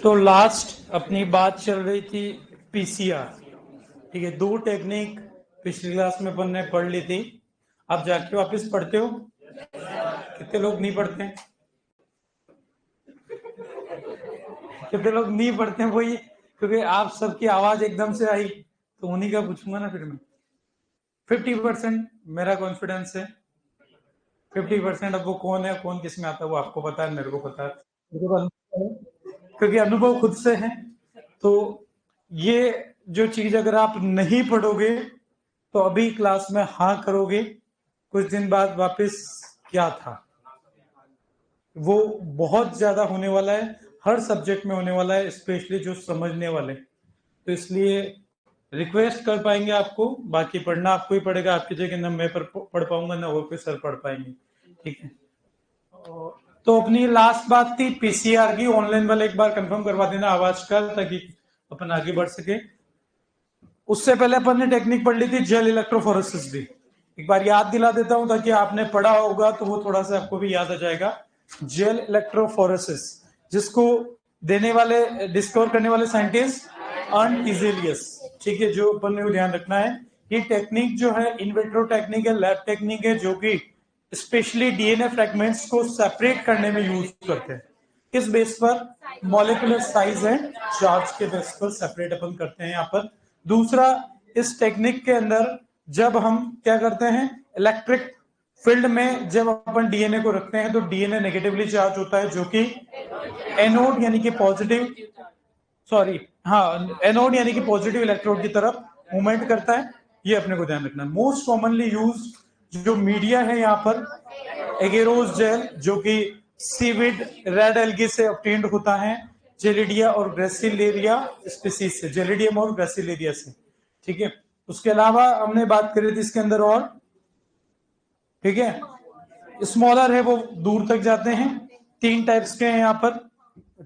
तो लास्ट अपनी बात चल रही थी पीसीआर। ठीक है, दो टेक्निक पिछली क्लास में अपन ने पढ़ ली थी। आप जाके वापस पढ़ते हो? कितने लोग नहीं पढ़ते हैं? कितने लोग नहीं पढ़ते हैं? वही, क्योंकि आप सबकी आवाज एकदम से आई तो उन्हीं का पूछूंगा ना फिर मैं। 50% मेरा कॉन्फिडेंस है। 50% अब वो कौन है, कौन किस में आता है वो आपको पता है, मेरे को पता है, क्योंकि अनुभव खुद से है। तो ये जो चीज अगर आप नहीं पढ़ोगे तो अभी क्लास में हाँ करोगे, कुछ दिन बाद वापस क्या था, वो बहुत ज्यादा होने वाला है। हर सब्जेक्ट में होने वाला है, स्पेशली जो समझने वाले। तो इसलिए रिक्वेस्ट कर पाएंगे आपको, बाकी पढ़ना आपको ही पड़ेगा। आपकी जगह ना मैं पढ़ पाऊंगा ना वो कोई सर पढ़ पाएंगे। ठीक है, तो अपनी लास्ट बात थी पीसीआर की। ऑनलाइन वाले एक बार कंफर्म करवा देना आवाज का, ताकि अपन आगे बढ़ सके। उससे पहले अपन ने टेक्निक पढ़ ली थी जेल इलेक्ट्रोफोरेसिस भी। एक बार याद दिला देता हूं ताकि आपने पढ़ा होगा तो वो थोड़ा सा आपको भी याद आ जाएगा। जेल इलेक्ट्रोफोरेसिस, जिसको देने वाले, डिस्कवर करने वाले साइंटिस्ट अर्न इजेलियस। ठीक है, जो अपन ने ध्यान रखना है, ये टेक्निक जो है इनविट्रो टेक्निक है, लैब टेक्निक है, जो कि स्पेशली डीएनए फ्रैगमेंट्स को सेपरेट करने में यूज करते हैं। किस बेस पर? मॉलिक्यूलर साइज एंड चार्ज के बेस पर सेपरेट अपन करते हैं यहाँ पर। दूसरा, इस टेक्निक के अंदर जब हम क्या करते हैं, इलेक्ट्रिक फील्ड में जब अपन डीएनए को रखते हैं तो डीएनए नेगेटिवली चार्ज होता है, जो कि एनोड यानी कि पॉजिटिव, सॉरी हाँ, एनोड यानी कि पॉजिटिव इलेक्ट्रोड की तरफ मूवमेंट करता है। ये अपने को ध्यान रखना है। मोस्ट कॉमनली यूज जो मीडिया है यहाँ पर, एगेरोस जेल, जो कि सीविड रेड एल्गी से ऑब्टेन्ड होता है, जेलिडिया और ग्रेसिलेरिया स्पीसीज से, जेलिडियम और ग्रेसिलेरिया से। ठीक है, उसके अलावा हमने बात करी थी इसके अंदर और, ठीक है, स्मॉलर है वो दूर तक जाते हैं, 3 टाइप्स के हैं यहाँ पर।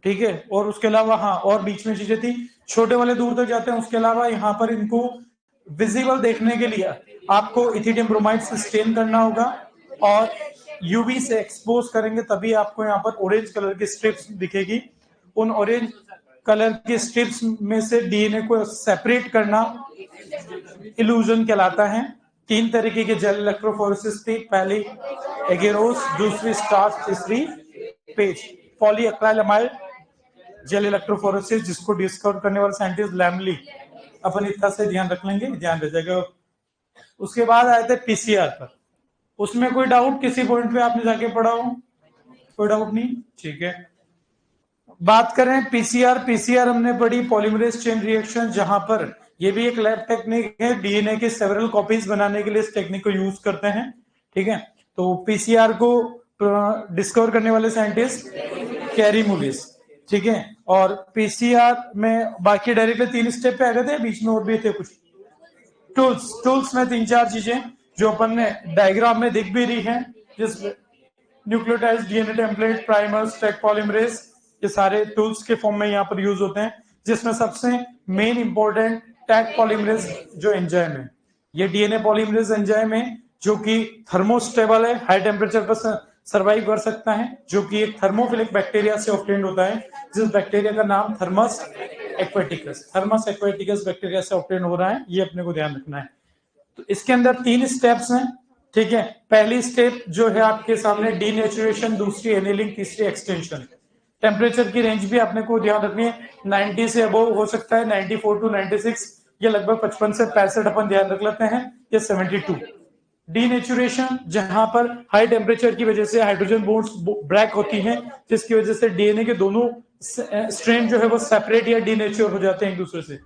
ठीक है, और उसके अलावा हाँ और बीच में चीजें थी, छोटे वाले दूर तक जाते हैं। उसके अलावा यहाँ पर इनको विजिबल देखने के लिए आपको इथिडियम ब्रोमाइड से स्टेन करना होगा और यूवी से एक्सपोज करेंगे, तभी आपको यहाँ पर ऑरेंज कलर की स्ट्रिप्स दिखेगी। उन ऑरेंज कलर की स्ट्रिप्स में से डीएनए को सेपरेट करना इल्यूजन कहलाता है। 3 तरीके के जेल इलेक्ट्रोफोरेसिस थी, पहली एगेरोस, दूसरी स्टार्च, तीसरी पेज। पॉलीअक्राइलमाइड जेल इलेक्ट्रोफोरेसिस, जिसको डिस्कवर करने वाले साइंटिस्ट लैमली, अपन इतना से ध्यान रख लेंगे, ध्यान रह जाएगा। उसके बाद आए थे पीसीआर पर। उसमें कोई डाउट किसी पॉइंट पे आपने जाके पढ़ा हो? कोई डाउट नहीं? ठीक है, बात करें पीसीआर। पीसीआर हमने पढ़ी पॉलीमरेज चेन रिएक्शन, जहां पर ये भी एक लैब टेक्निक है, डीएनए के सेवरल कॉपीज बनाने के लिए इस टेक्निक को यूज करते हैं। ठीक है, तो पीसीआर को डिस्कवर करने वाले साइंटिस्ट कैरी मुलिस। ठीक है, और पीसीआर में बाकी डायरेक्टली 3 स्टेप पे आ गए थे, बीच में और भी थे कुछ टूल्स। टूल्स में 3-4 चीजें जो अपन ने डायग्राम में दिख भी रही है, जिस nucleotide DNA template, primers, tag polymerase, ये सारे टूल्स के फॉर्म में यहाँ पर यूज होते हैं, जिसमें सबसे मेन इंपॉर्टेंट टैग पॉलीमरेज जो एंजाइम है। ये डीएनए पॉलीमरेज एंजाइम है जो कि थर्मोस्टेबल है, हाई टेम्परेचर पर सर्वाइव कर सकता है, जो कि एक थर्मोफिलिक बैक्टीरिया से ऑब्टेन्ड होता है, जिस बैक्टीरिया का नाम Thermus aquaticus, Thermus aquaticus bacteria से ऑब्टेन्ड हो रहा है। ये अपने को ध्यान रखना है। तो इसके अंदर 3 स्टेप्स हैं। ठीक है, पहली स्टेप जो है आपके सामने डीनेचुरेशन, दूसरी एनिलिंग, तीसरी एक्सटेंशन। टेम्परेचर की रेंज भी आपने को ध्यान रखनी है, 90 से अबव हो सकता है, 94 टू 96, ये लगभग 55 से 65 अपन ध्यान रख लेते हैं, ये 72। डीनेचुरेशन, जहां पर हाई टेम्परेचर की वजह से हाइड्रोजन बॉन्ड्स ब्रेक होती हैं, जिसकी वजह से डीएनए के दोनों स्ट्रेन जो है वो सेपरेट या डीनेचर हो जाते हैं एक दूसरे से।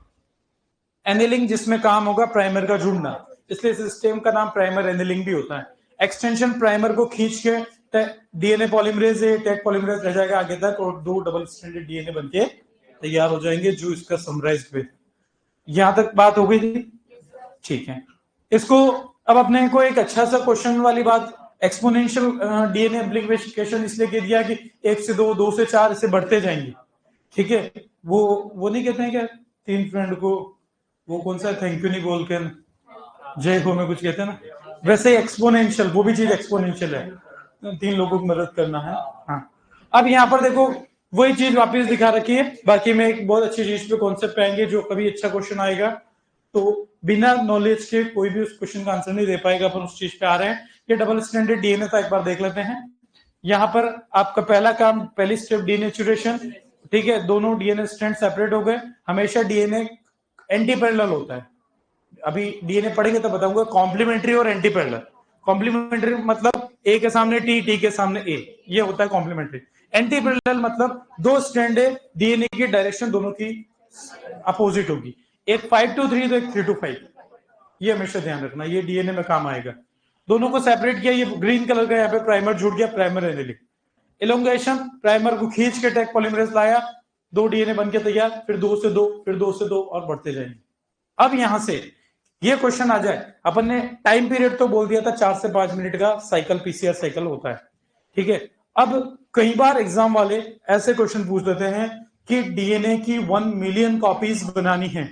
एनिलिंग, जिसमें काम होगा प्राइमर का ढूंढना, इसलिए सिस्टम का नाम प्राइमर एनिलिंग भी होता है। एक्सटेंशन, प्राइमर को खींच के डीएनए पॉलीमरेज है, टैग पॉलीमरेज रह जाएगा आगे तक, और 2 डबल स्ट्रैंडेड डीएनए बनके तैयार हो जाएंगे, जो इसका समराइज हुए। यहां तक बात हो गई थी? ठीक है, इसको अब अपने को एक अच्छा सा क्वेश्चन वाली बात, एक्सपोनेंशियल डीएनए एम्प्लीफिकेशन इसलिए कह दिया कि 1 से 2, 2 से 4 ऐसे बढ़ते जाएंगे। ठीक है, वो नहीं कहते हैं क्या 3 फ्रेंड को, वो कौन सा थैंक यू नहीं बोल के जय हो में कुछ कहते हैं ना, वैसे एक्सपोनेंशियल, वो भी चीज एक्सपोनेंशियल है, 3 लोगों की मदद करना है। हाँ, अब यहाँ पर देखो वही चीज वापस दिखा रखी है। बाकी में एक बहुत अच्छी चीज पे कॉन्सेप्ट आएंगे, जो कभी अच्छा क्वेश्चन आएगा तो बिना नॉलेज के कोई भी उस क्वेश्चन का आंसर नहीं दे पाएगा। अपन उस चीज पे आ रहे हैं। ये डबल स्टैंडर्ड डीएनए था, एक बार देख लेते हैं। यहाँ पर आपका पहला काम, पहली स्टेप डीनेचुरेशन, ठीक है। दोनों डीएनए स्ट्रैंड सेपरेट हो गए। हमेशा डीएनए एंटी पैरेलल होता है। अभी डीएनए पढ़ेंगे तो बताऊंगा कॉम्प्लीमेंट्री और एंटी पैरेलल। कॉम्प्लीमेंट्री मतलब ए के सामने टी, टी के सामने ए, ये होता है कॉम्प्लीमेंट्री। एंटी पैरेलल मतलब दो स्ट्रैंड है, डीएनए की डायरेक्शन दोनों की अपोजिट होगी, एक 5 to 3 तो एक 3 to 5। ये हमेशा ध्यान रखना, ये डीएनए में काम आएगा। दोनों को सेपरेट किया, ये ग्रीन कलर का यहाँ पे प्राइमर जुड़ गया, प्राइमर एनिलिक। एलोंगेशन, प्राइमर को खींच के टैग पॉलीमरेज लाया, दो डीएनए बनके तैयार, फिर 2 से 2, फिर 2 से 2 और बढ़ते जाएंगे। अब यहां से ये क्वेश्चन आ जाए, अपन ने टाइम पीरियड तो बोल दिया था 4 से 5 मिनट का साइकिल, पीसीआर साइकिल होता है, ठीक है। अब कई बार एग्जाम वाले ऐसे क्वेश्चन पूछ देते हैं कि डीएनए की 1 मिलियन कॉपीज बनानी है,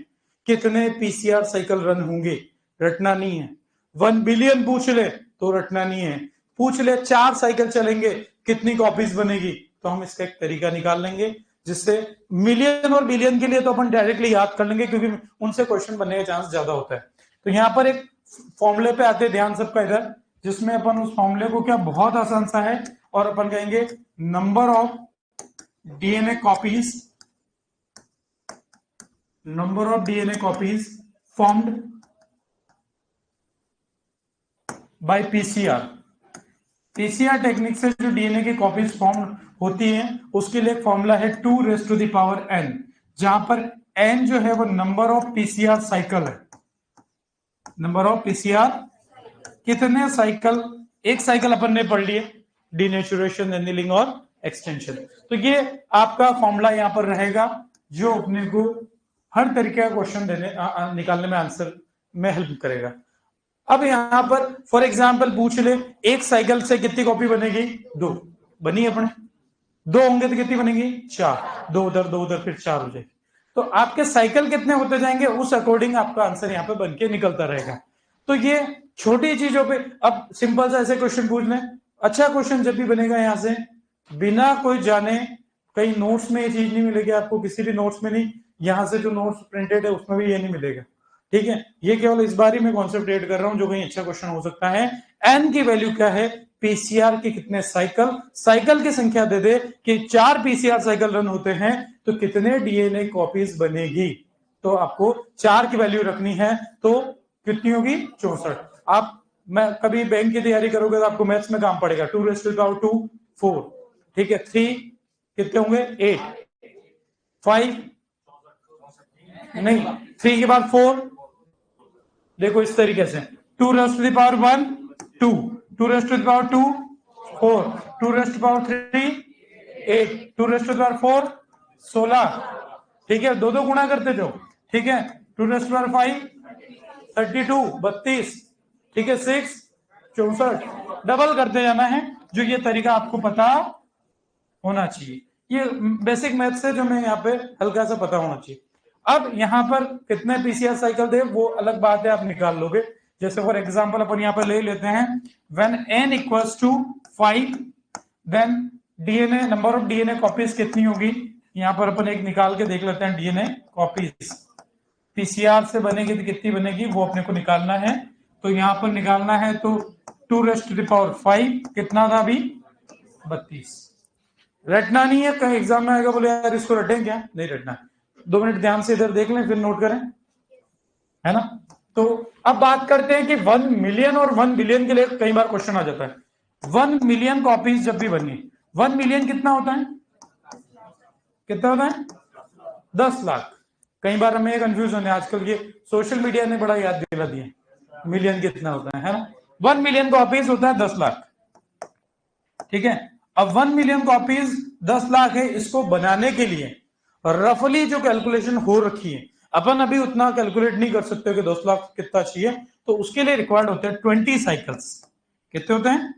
कितने पीसीआर साइकिल रन होंगे? रटना नहीं है। 1 बिलियन पूछ ले तो रटना नहीं है। पूछ ले 4 साइकिल चलेंगे, कितनी कॉपीज बनेगी? तो हम इसका एक तरीका निकाल लेंगे, जिससे मिलियन और बिलियन के लिए तो अपन डायरेक्टली याद कर लेंगे, क्योंकि उनसे क्वेश्चन बनने का चांस ज्यादा होता है। तो यहां पर एक फॉर्मूले पे आते, ध्यान सबका इधर, जिसमें अपन उस फॉर्मूले को क्या, बहुत आसान सा है, और अपन कहेंगे number of DNA copies, number of DNA copies formed by PCR. PCR technique से जो डीएनए की कॉपीज फॉर्म होती हैं, उसके लिए फॉर्मूला है 2⁻n, जहां पर n जो है वो नंबर ऑफ पीसीआर साइकिल है। नंबर ऑफ पीसीआर, कितने साइकिल, एक साइकिल अपन ने पढ़ लिए, डीनेचुरेशन, एनिलिंग और एक्सटेंशन। तो ये आपका फॉर्मूला यहां पर रहेगा, जो अपने को हर तरीके का क्वेश्चन देने निकालने में आंसर में हेल्प करेगा। अब यहां पर फॉर एग्जाम्पल पूछ ले, एक साइकिल से कितनी कॉपी बनेगी? 2 बनी अपने, 2 होंगे तो कितनी बनेगी? 4, 2 उधर 2 उधर, फिर 4 हो जाएगी। तो आपके साइकिल कितने होते जाएंगे, उस अकॉर्डिंग आपका आंसर यहाँ पे बन के निकलता रहेगा। तो ये छोटी चीजों पे अब सिंपल सा ऐसे क्वेश्चन पूछ लें। अच्छा क्वेश्चन जब भी बनेगा यहां से, बिना कोई जाने, कहीं नोट्स में ये चीज नहीं मिलेगी आपको, किसी भी नोट्स में नहीं, यहां से जो नोट्स प्रिंटेड है उसमें भी ये नहीं मिलेगा, ठीक है। ये केवल इस बार ही मैं कॉन्सेप्ट ऐड कर रहा हूं, जो कहीं अच्छा क्वेश्चन हो सकता है। एन की वैल्यू क्या है? पीसीआर के कितने साइकिल, साइकिल की संख्या दे दे कि 4 पीसीआर साइकिल रन होते हैं तो कितने डीएनए कॉपीज बनेगी। तो आपको 4 की वैल्यू रखनी है, तो कितनी होगी? 64। आप मैं कभी बैंक की तैयारी करोगे तो आपको मैथ्स में काम पड़ेगा। 2⁻², 4, ठीक है। 3 कितने होंगे? 8, 5 नहीं, 3 के बाद 4, देखो इस तरीके से 2⁻1 2, 2⁻2 4, 2⁻3 8, 2⁻4 16, ठीक है। दो गुणा करते जाओ, ठीक है। 2⁻5 32 32, ठीक है। 6 64, डबल करते जाना है। जो ये तरीका आपको पता होना चाहिए, ये बेसिक मैथ्स है जो मैं यहाँ पे हल्का सा पता होना चाहिए। अब यहाँ पर कितने पीसीआर साइकिल थे वो अलग बात है, आप निकाल लोगे। जैसे फॉर एग्जांपल अपन यहाँ पर ले लेते हैं, when n = 5, then DNA, number of DNA copies कितनी होगी? यहाँ पर अपन एक निकाल के देख लेते हैं, डीएनए कॉपीज पीसीआर से बनेगी तो कितनी बनेगी वो अपने को निकालना है। तो यहाँ पर निकालना है तो 2⁵ कितना था अभी? 32। रटना नहीं है, कहीं एग्जाम में आएगा बोले यार इसको रटें क्या, नहीं रटना। 2 मिनट ध्यान से इधर देख लें, फिर नोट करें, है ना। तो अब बात करते हैं कि 1 मिलियन और 1 बिलियन के लिए कई बार क्वेश्चन आ जाता है। 1 मिलियन कॉपीज जब भी बनी, 1 मिलियन कितना होता है? कितना होता है? 10 लाख। कई बार हमें कंफ्यूज होने, आजकल ये सोशल मीडिया ने बड़ा याद दिला दिया मिलियन कितना होता है ना। 1 मिलियन कॉपीज होता है 10 लाख, ठीक है। अब 1 मिलियन कॉपीज 10 लाख है, इसको बनाने के लिए रफली जो कैलकुलेशन हो रखी है, अपन अभी उतना कैलकुलेट नहीं कर सकते कि 10 लाख कितना चाहिए, तो उसके लिए रिक्वायर्ड होते हैं 20 साइकिल्स। कितने होते हैं?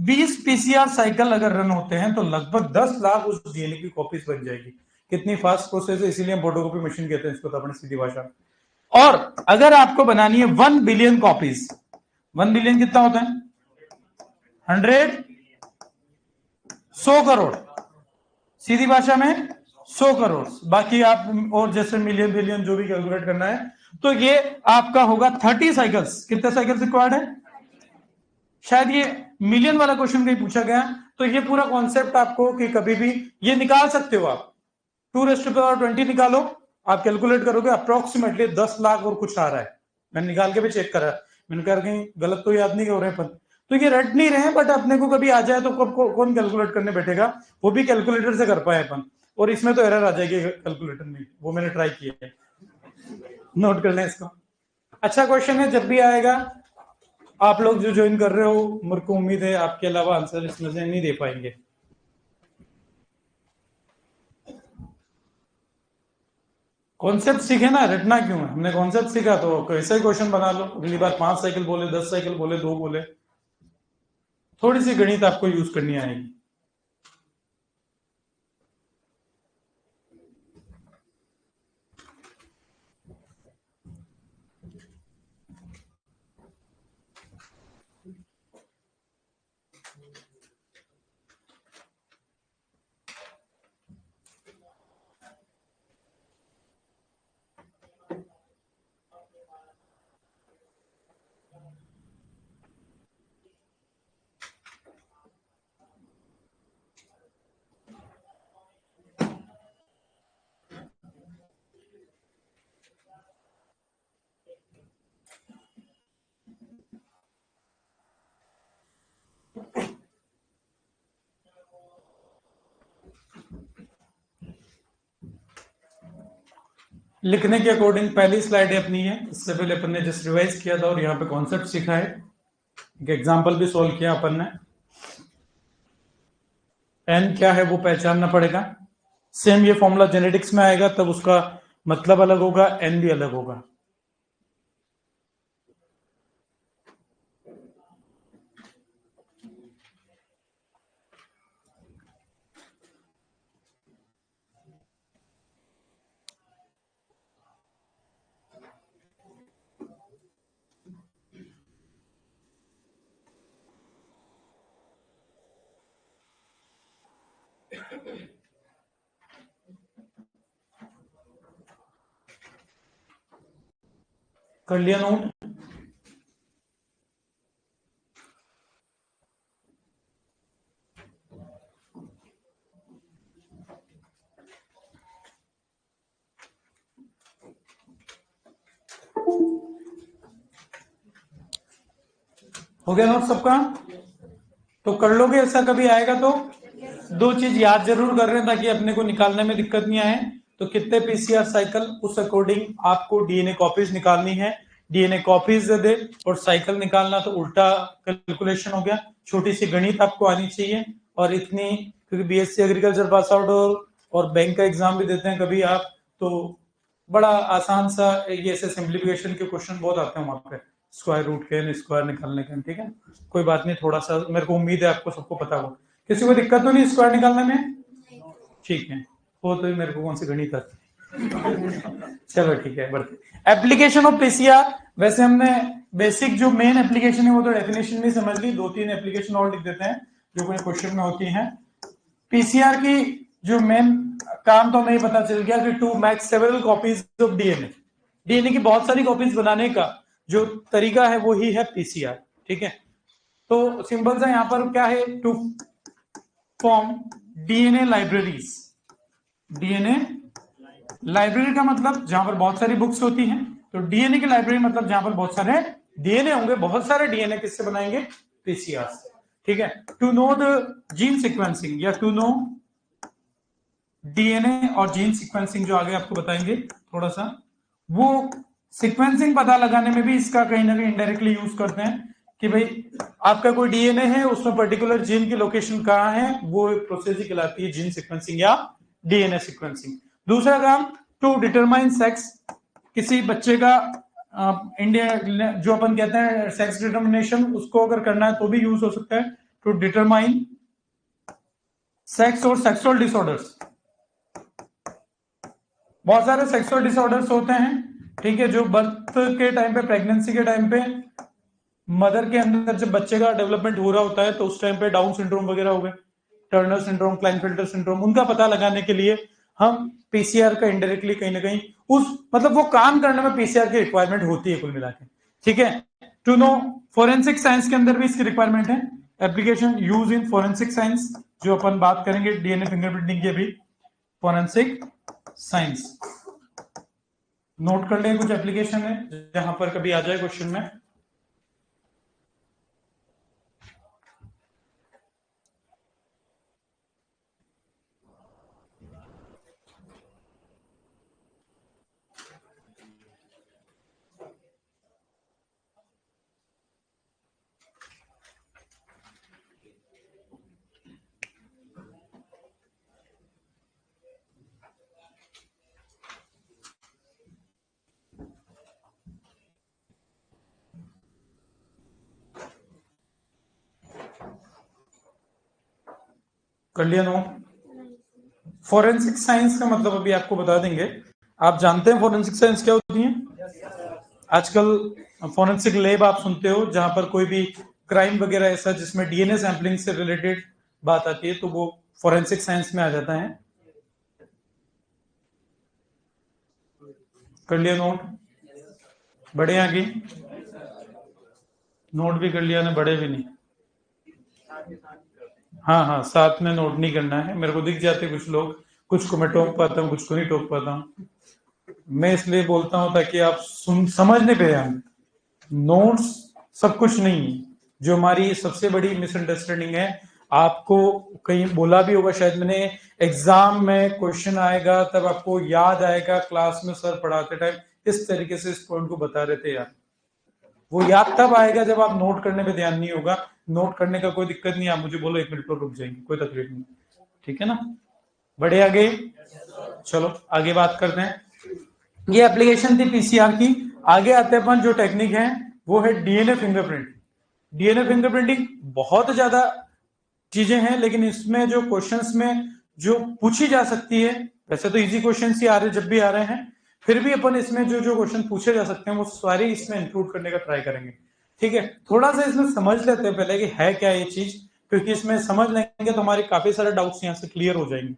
20 पीसीआर साइकिल अगर रन होते हैं तो लगभग 10 लाख उस डीएनए की कॉपीज बन जाएगी। कितनी फास्ट प्रोसेस है, इसीलिए हम फोटोकॉपी मशीन कहते हैं इसको, तो अपनी सीधी भाषा। और अगर आपको बनानी है 1 बिलियन कॉपीज, 1 बिलियन कितना होता है? 100 करोड़, सीधी भाषा में 100 करोड़, बाकी आप और जैसे मिलियन बिलियन जो भी कैलकुलेट करना है, तो ये आपका होगा 30 साइकिल्स। कितने साइकिल्स रिक्वायर्ड है? शायद ये मिलियन वाला क्वेश्चन कहीं पूछा गया, तो ये पूरा कॉन्सेप्ट आपको कि कभी भी ये निकाल सकते हो आप, 2⁻20 निकालो, आप कैलकुलेट करोगे अप्रोक्सीमेटली 10 लाख और कुछ आ रहा है। मैंने निकाल के भी चेक करा, मैंने कहा कहीं गलत तो याद नहीं हो रहे अपन, तो ये रट नहीं रहे, बट अपने को कभी आ जाए तो कौन कैलकुलेट करने बैठेगा, वो भी कैलकुलेटर से कर पाए अपन, और इसमें तो एरर आ जाएगी कैलकुलेटर में, वो मैंने ट्राई किया है, नोट कर लें इसको। अच्छा क्वेश्चन है, जब भी आएगा आप लोग जो ज्वाइन कर रहे हो, मेरे को उम्मीद है आपके अलावा आंसर इसमें से नहीं दे पाएंगे। कॉन्सेप्ट सीखे ना, रटना क्यों है, हमने कॉन्सेप्ट सीखा तो कैसे क्वेश्चन बना लो, अगली बार 5 साइकिल बोले, 10 साइकिल बोले, 2 बोले, थोड़ी सी गणित आपको यूज करनी आएगी। लिखने के अकॉर्डिंग पहली स्लाइड अपनी है, इससे पहले अपन ने जस्ट रिवाइज किया था और यहाँ पे कॉन्सेप्ट सीखा है, एक एग्जाम्पल भी सोल्व किया अपन ने। एन क्या है वो पहचानना पड़ेगा, सेम ये फॉर्मूला जेनेटिक्स में आएगा तब उसका मतलब अलग होगा, एन भी अलग होगा। कर लिया नोट? हो गया नोट सबका? तो कर लोगे, ऐसा कभी आएगा तो 2 चीज याद जरूर कर रहे हैं ताकि अपने को निकालने में दिक्कत नहीं आए। तो कितने पीसीआर साइकिल, उस अकॉर्डिंग आपको डीएनए कॉपीज निकालनी है, डीएनए कॉपीज दे दे और साइकिल निकालना तो उल्टा कैलकुलेशन हो गया। छोटी सी गणित आपको आनी चाहिए, और इतनी, क्योंकि बीएससी एग्रीकल्चर पास आउट और बैंक का एग्जाम भी देते हैं कभी आप, तो बड़ा आसान सा ये ऐसे सिंप्लीफिकेशन के क्वेश्चन बहुत आते हैं वहां पे, स्क्वायर रूट के, स्क्वायर निकालने के, ठीक है, कोई बात नहीं, थोड़ा सा मेरे को उम्मीद है आपको सबको पता हो। किसी को दिक्कत तो नहीं स्क्वायर निकालने में? ठीक है, वो तो मेरे को कौन सी गणित आती चलो ठीक है, बढ़ते। एप्लीकेशन ऑफ पीसीआर, वैसे हमने बेसिक जो मेन एप्लीकेशन है वो तो डेफिनेशन में समझ ली, 2-3 एप्लीकेशन और लिख देते हैं जो कोई क्वेश्चन में होती है। पीसीआर की जो मेन काम तो हमें पता चल गया कि to make several copies of DNA, DNA की बहुत सारी कॉपीज बनाने का जो तरीका है वो ही है पीसीआर, ठीक है। तो सिंबल्स है यहां पर, क्या है, to form DNA libraries. DNA library का मतलब जहां पर बहुत सारी बुक्स होती हैं, तो डीएनए की लाइब्रेरी मतलब जहां पर बहुत सारे डीएनए होंगे, बहुत सारे डीएनए किससे बनाएंगे? पीसीआर से, ठीक है। To know the gene sequencing, या टू नो डीएनए और जीन सिक्वेंसिंग जो आगे आपको बताएंगे थोड़ा सा, वो सिक्वेंसिंग पता लगाने में भी इसका कहीं ना कहीं इनडायरेक्टली यूज करते हैं कि भाई आपका कोई डीएनए है, उसमें पर्टिकुलर जीन की लोकेशन कहां है, वो प्रोसेस ही कहलाती है जीन सिक्वेंसिंग या डीएनए सिक्वेंसिंग। दूसरा काम, टू डिटरमाइन सेक्स, किसी बच्चे का इंडिया जो अपन कहते हैं सेक्स डिटर्मिनेशन, उसको अगर करना है तो भी यूज हो सकता है, टू डिटरमाइन सेक्स और सेक्सुअल डिसऑर्डर्स। बहुत सारे सेक्सुअल डिसऑर्डर्स होते हैं, ठीक है, जो बर्थ के टाइम पे, प्रेगनेंसी के टाइम पे मदर के अंदर जब बच्चे का डेवलपमेंट हो रहा होता है तो उस टाइम पे डाउन सिंड्रोम वगैरह हो गए, टर्नर सिंड्रोम, क्लाइनफेल्टर सिंड्रोम, उनका पता लगाने के लिए हम पीसीआर का इंडायरेक्टली कहीं ना कहीं उस मतलब वो काम करने में पीसीआर की रिक्वायरमेंट होती है कुल मिला के, ठीक है। टू नो फोरेंसिक साइंस के अंदर भी इसकी रिक्वायरमेंट है। Application use in forensic science, जो अपन बात करेंगे डीएनए फिंगरप्रिंटिंग की अभी, फोरेंसिक साइंस नोट कर लें। कुछ एप्लीकेशन है जहां पर कभी आ जाए क्वेश्चन में। कर लिया नो? फोरेंसिक साइंस का मतलब अभी आपको बता देंगे। आप जानते हैं फोरेंसिक साइंस क्या होती है? आजकल फोरेंसिक लैब आप सुनते हो, जहां पर कोई भी क्राइम वगैरह ऐसा जिसमें डीएनए सैंपलिंग से रिलेटेड बात आती है, तो वो फोरेंसिक साइंस में आ जाता है। कर लिया नोट? बड़े आगे नोट भी कर लिया ना, बड़े भी नहीं। हाँ हाँ, साथ में नोट नहीं करना है। मेरे को दिख जाते कुछ लोग, कुछ को मैं टोक पाता हूँ, कुछ को नहीं टोक पाता हूँ। मैं इसलिए बोलता हूँ ताकि आप समझने पे आए। नोट्स सब कुछ नहीं है। जो हमारी सबसे बड़ी मिसअंडरस्टैंडिंग है, आपको कहीं बोला भी होगा शायद मैंने, एग्जाम में क्वेश्चन आएगा तब आपको याद आएगा, क्लास में सर पढ़ाते टाइम इस तरीके से इस पॉइंट को बता रहे थे यार। वो याद तब आएगा जब आप नोट करने पे ध्यान नहीं होगा। नोट करने का कोई दिक्कत नहीं, आप मुझे बोलो 1 मिनट पर रुक जाएंगे, कोई तकलीफ नहीं, ठीक है ना। बढ़े आगे, चलो आगे बात करते हैं। ये एप्लीकेशन थी पीसीआर की। आगे आते हैं अपन, जो टेक्निक है वो है डीएनए फिंगरप्रिंट। डीएनए फिंगरप्रिंटिंग बहुत ज्यादा चीजें हैं, लेकिन इसमें जो क्वेश्चंस में जो पूछी जा सकती है, वैसे तो इजी क्वेश्चंस ही आ रहे जब भी आ रहे हैं, फिर भी अपन इसमें जो जो क्वेश्चन पूछे जा सकते हैं वो सारे इसमें इंक्लूड करने का ट्राई करेंगे, ठीक है। थोड़ा सा इसमें समझ लेते हैं पहले कि है क्या ये चीज, क्योंकि इसमें समझ लेंगे तो हमारे काफी सारे डाउट्स यहाँ से क्लियर हो जाएंगे,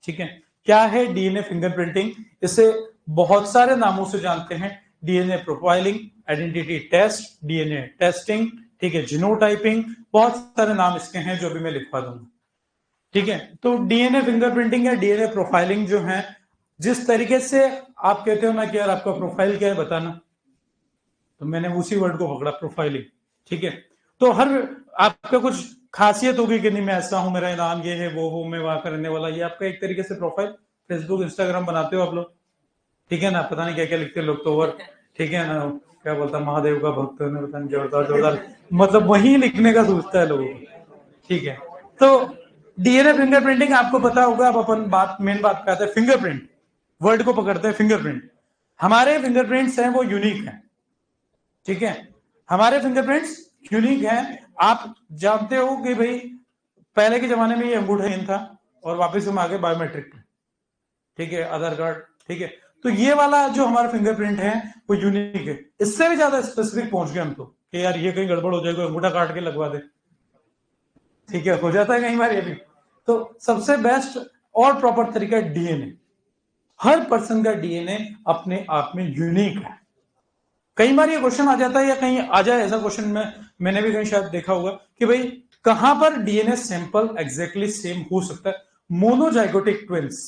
ठीक है। क्या है डीएनए फिंगरप्रिंटिंग? इसे बहुत सारे नामों से जानते हैं। DNA profiling, identity test, DNA testing, ठीक है, जीनोटाइपिंग, बहुत सारे नाम इसके हैं जो भी मैं लिखवा दूंगा, ठीक है। तो डीएनए फिंगरप्रिंटिंग या डीएनए प्रोफाइलिंग जो है, जिस तरीके से आप कहते हो ना कि यार आपका प्रोफाइल क्या है बताना, तो मैंने उसी वर्ड को पकड़ा, प्रोफाइलिंग, ठीक है। तो हर आपका कुछ खासियत होगी कि नहीं मैं ऐसा हूं, मेरा नाम ये है, वो हूं, मैं वहां का रहने वाला, ये आपका एक तरीके से प्रोफाइल। फेसबुक इंस्टाग्राम बनाते हो आप लोग, ठीक है ना, पता नहीं क्या क्या लिखते हैं लोग तो, और ठीक है ना, क्या बोलता महादेव का भक्त ने, पता नहीं जोरदार जोरदार, मतलब वही लिखने का सोचता है लोगों को, ठीक है। तो डीएनए फिंगरप्रिंटिंग आपको पता होगा। अब अपन बात मेन बात पे आते हैं, फिंगरप्रिंट वर्ड को पकड़ते हैं। फिंगरप्रिंट, हमारे फिंगरप्रिंट्स हैं वो यूनिक है, ठीक है। हमारे फिंगरप्रिंट्स यूनिक हैं। आप जानते हो कि भाई पहले के जमाने में ये अंगूठा इन था, और वापस हम आगे बायोमेट्रिक पे, ठीक है, आधार कार्ड, ठीक है। तो ये वाला जो हमारा फिंगरप्रिंट है वो यूनिक है। इससे भी ज्यादा स्पेसिफिक पहुंच गए हम तो, कि यार ये कहीं गड़बड़ हो जाएगा, अंगूठा काट के लगवा दे, ठीक है, हो जाता है कई बार ये भी। तो सबसे बेस्ट और प्रॉपर तरीका है डीएनए। हर पर्सन का डीएनए अपने आप में यूनिक है। कई बार ये क्वेश्चन आ जाता है, या कहीं आ जाए ऐसा क्वेश्चन में, मैंने भी कहीं शायद देखा होगा कि भाई कहां पर डीएनए सैंपल एग्जैक्टली सेम हो सकता है। मोनोजाइगोटिक ट्विंस,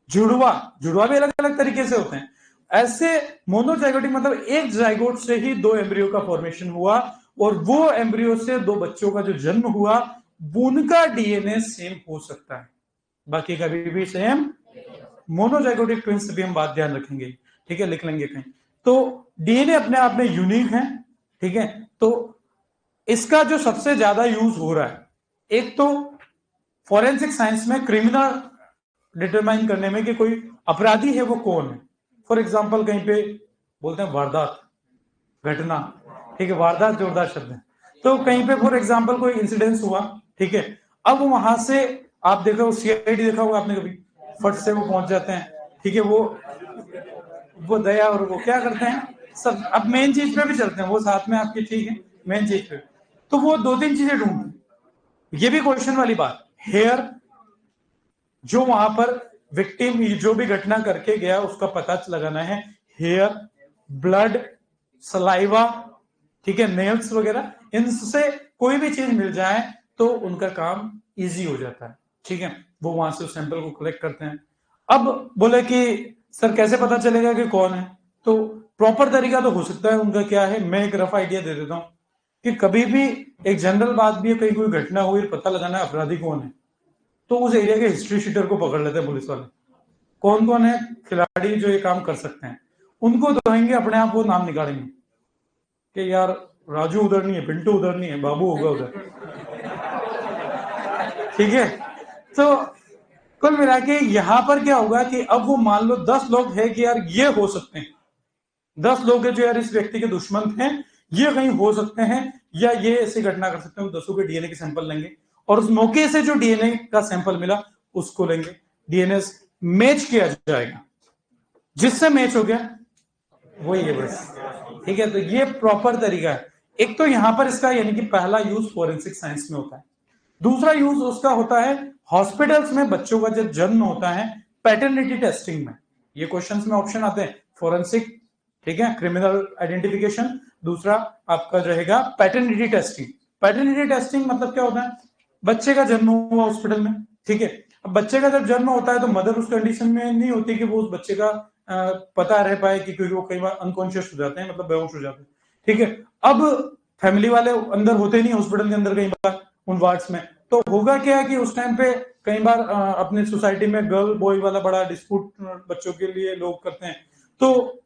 जुड़वा, जुड़वा भी अलग अलग तरीके से होते हैं। ऐसे मोनोजाइगोटिक मतलब एक जाइगोट से ही दो एम्ब्रियो का फॉर्मेशन हुआ, और वो एम्ब्रियो से दो बच्चों का जो जन्म हुआ, उनका डीएनए सेम हो सकता है, बाकी कभी भी सेम। मोनोजाइगोटिक ट्विंस भी हम बात ध्यान रखेंगे, ठीक है, लिख लेंगे कहीं। तो डीएनए अपने आप में यूनिक है, ठीक है। तो इसका जो सबसे ज्यादा यूज हो रहा है, एक तो फॉरेंसिक साइंस में क्रिमिनल डिटरमाइन करने में कि कोई अपराधी है वो कौन है। फॉर एग्जाम्पल कहीं पे बोलते हैं वारदात, घटना, ठीक है, वारदात जोरदार शब्द है। तो कहीं पे फॉर एग्जाम्पल कोई इंसिडेंस हुआ, ठीक है, अब वहां से आप देखो सीआईडी देखा होगा आपने कभी, फट से वो पहुंच जाते हैं, ठीक है, वो दया और वो क्या करते हैं सब, अब मेन चीज पे भी चलते हैं वो साथ में आपकी, ठीक है, मेन चीज पे। तो वो दो तीन चीजें ढूंढते हैं। ये भी क्वेश्चन वाली बात, हेयर, जो वहां पर विक्टिम जो भी घटना करके गया उसका पता लगाना है, हेयर, ब्लड, सलाइवा, ठीक है, नेल्स वगैरह, इनसे कोई भी चीज मिल जाए तो उनका काम इजी हो जाता है, ठीक है। वो वहां से उस सैंपल को कलेक्ट करते हैं। अब बोले कि सर कैसे पता चलेगा कि कौन है, तो प्रॉपर तरीका तो हो सकता है उनका क्या है, मैं एक रफ आइडिया दे देता हूं कि कभी भी एक जनरल बात भी है, कहीं कोई घटना हुई, पता लगाना है अपराधी कौन है, तो उस एरिया के हिस्ट्री शीटर को पकड़ लेते हैं पुलिस वाले, कौन कौन है खिलाड़ी जो ये काम कर सकते हैं, उनको दोहेंगे, अपने आप वो नाम निकालेंगे कि यार राजू उधर नहीं है, पिंटू उधर नहीं है, बाबू होगा उधर, ठीक है। तो कुल मिला के यहां पर क्या होगा कि अब वो मान लो 10 लोग है कि यार ये हो सकते हैं, 10 लोग है जो यार इस व्यक्ति के दुश्मन हैं, ये कहीं हो सकते हैं या ये ऐसी घटना कर सकते हैं, 10 के डीएनए के सैंपल लेंगे और उस मौके से जो डीएनए का सैंपल मिला उसको लेंगे, डीएनए मैच किया जाएगा, जिससे मैच हो गया वही है बस, ठीक है। तो ये प्रॉपर तरीका है। एक तो यहां पर इसका यानी कि पहला यूज फोरेंसिक साइंस में होता है, दूसरा यूज उसका होता है हॉस्पिटल्स में बच्चों का जब जन्म होता है पैटर्निटी टेस्टिंग में। ये क्वेश्चंस में ऑप्शन आते हैं फोरेंसिक, ठीक है, क्रिमिनल आइडेंटिफिकेशन, दूसरा आपका रहेगा पैटर्निटी टेस्टिंग। पैटर्निटी टेस्टिंग मतलब क्या होता है, बच्चे का जन्म हुआ हॉस्पिटल में, ठीक है, अब बच्चे का जब जन्म होता है तो मदर उस कंडीशन में नहीं होती कि वो उस बच्चे का पता रह पाए, कि क्योंकि वो कई बार अनकॉन्शियस हो जाते हैं, मतलब बेहोश हो जाते हैं, ठीक है। अब फैमिली वाले अंदर होते नहीं हॉस्पिटल के अंदर कई बार उन वार्ड्स में, तो होगा क्या कि उस टाइम पे कई बार अपने सोसाइटी में गर्ल बॉय वाला बड़ा डिस्प्यूट बच्चों के लिए लोग करते हैं, तो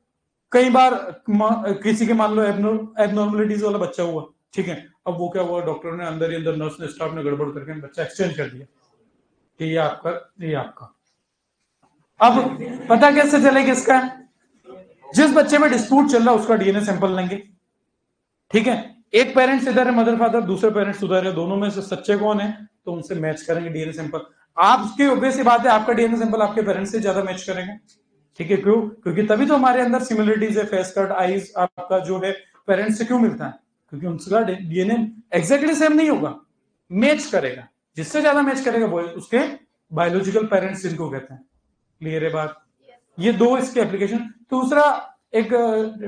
कई बार किसी के मान लो एबनॉर्मलिटीज वाला बच्चा हुआ, ठीक है, अब वो क्या हुआ, डॉक्टर ने अंदर ही अंदर, नर्स ने, स्टाफ ने गड़बड़ करके बच्चा एक्सचेंज कर दिया कि ये आपका, ये आपका। अब पता कैसे चलेगा इसका, जिस बच्चे में डिस्प्यूट चल रहा है उसका डीएनए सैंपल लेंगे, ठीक है, एक पेरेंट्स इधर है मदर फादर, दूसरे पेरेंट्स उधर है, दोनों में से सच्चे कौन है, तो उनसे मैच करेंगे डीएनए सैंपल। आपकी ऑब्वियस सी बात है आपका डीएनए सैंपल आपके पेरेंट्स से ज्यादा मैच करेंगे, ठीक है, क्यों, क्योंकि तभी तो हमारे अंदर सिमिलरिटीज है, फेस कट, आईज आपका जो है पेरेंट्स से क्यों मिलता है, क्योंकि उनका डीएनए एग्जैक्टली सेम नहीं होगा, मैच करेगा, जिससे ज्यादा मैच करेगा वो उसके बायोलॉजिकल पेरेंट्स जिनको कहते हैं। क्लियर है बात, ये दो इसके एप्लीकेशन। दूसरा एक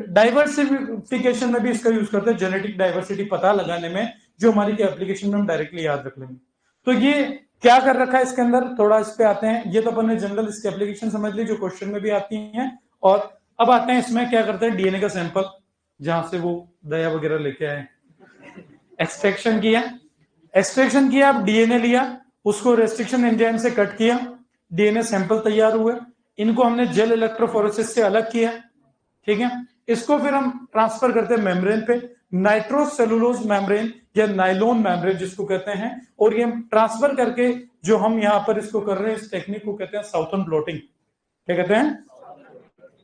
डाइवर्सिफिकेशन में भी इसका यूज करते हैं, जेनेटिक डाइवर्सिटी पता लगाने में, जो हमारी एप्लीकेशन में हम डायरेक्टली याद रख लेंगे। तो ये क्या कर रखा है इसके अंदर, थोड़ा इस पे आते हैं। ये तो अपन ने जनरल इसकी एप्लीकेशन समझ ली जो क्वेश्चन में भी आती हैं, और अब आते हैं इसमें क्या करते हैं, डीएनए का सैंपल जहां से वो दया वगैरह लेके आए, एक्सट्रैक्शन किया, एक्सट्रैक्शन किया, अब डीएनए लिया, उसको रेस्ट्रिक्शन एंजाइम से कट किया, डीएनए सैंपल तैयार हुए, इनको हमने जेल इलेक्ट्रोफोरेसिस से अलग किया, ठीक है, इसको फिर हम ट्रांसफर करते हैं मेम्ब्रेन पे, नाइट्रोसेलुलोज मेम्ब्रेन या नाइलोन मेम्ब्रेन जिसको कहते हैं, और ये ट्रांसफर करके जो हम यहाँ पर इसको कर रहे हैं, इस टेक्निक को कहते हैं साउथर्न ब्लॉटिंग। क्या कहते हैं,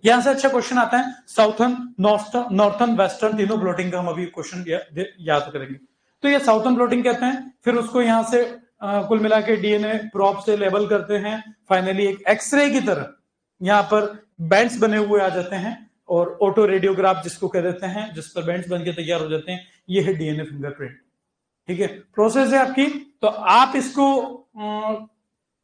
यहां से अच्छा क्वेश्चन आता है, साउथर्न, नॉर्थर्न, वेस्टर्न तीनों ब्लॉटिंग का हम अभी क्वेश्चन याद करेंगे। तो ये साउथर्न ब्लॉटिंग कहते हैं। फिर उसको यहां से कुल मिला के डीएनए प्रोब से लेबल करते हैं, फाइनली एक एक्सरे की तरह यहाँ पर बैंड्स बने हुए आ जाते हैं, और ऑटो रेडियोग्राफ जिसको कह देते हैं, जिस पर बैंड्स बन के तैयार हो जाते हैं, ये है डीएनए फिंगरप्रिंट, ठीक है, प्रोसेस है आपकी। तो आप इसको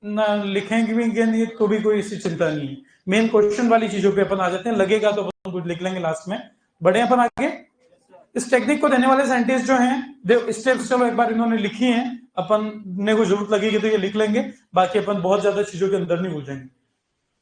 लिखेंगे भी नहीं तो भी कोई ऐसी चिंता नहीं है, मेन क्वेश्चन वाली चीजों पे अपन आ जाते हैं, लगेगा तो अपन कुछ लिख लेंगे लास्ट में। बढ़े अपन आगे, इस टेक्निक को देने वाले साइंटिस्ट जो हैं, स्टेप्स चलो एक बार इन्होंने लिखी हैं, अपन ने को जरूरत लगेगी तो ये लिख लेंगे, बाकी अपन बहुत ज्यादा चीजों के अंदर नहीं भूल जाएंगे।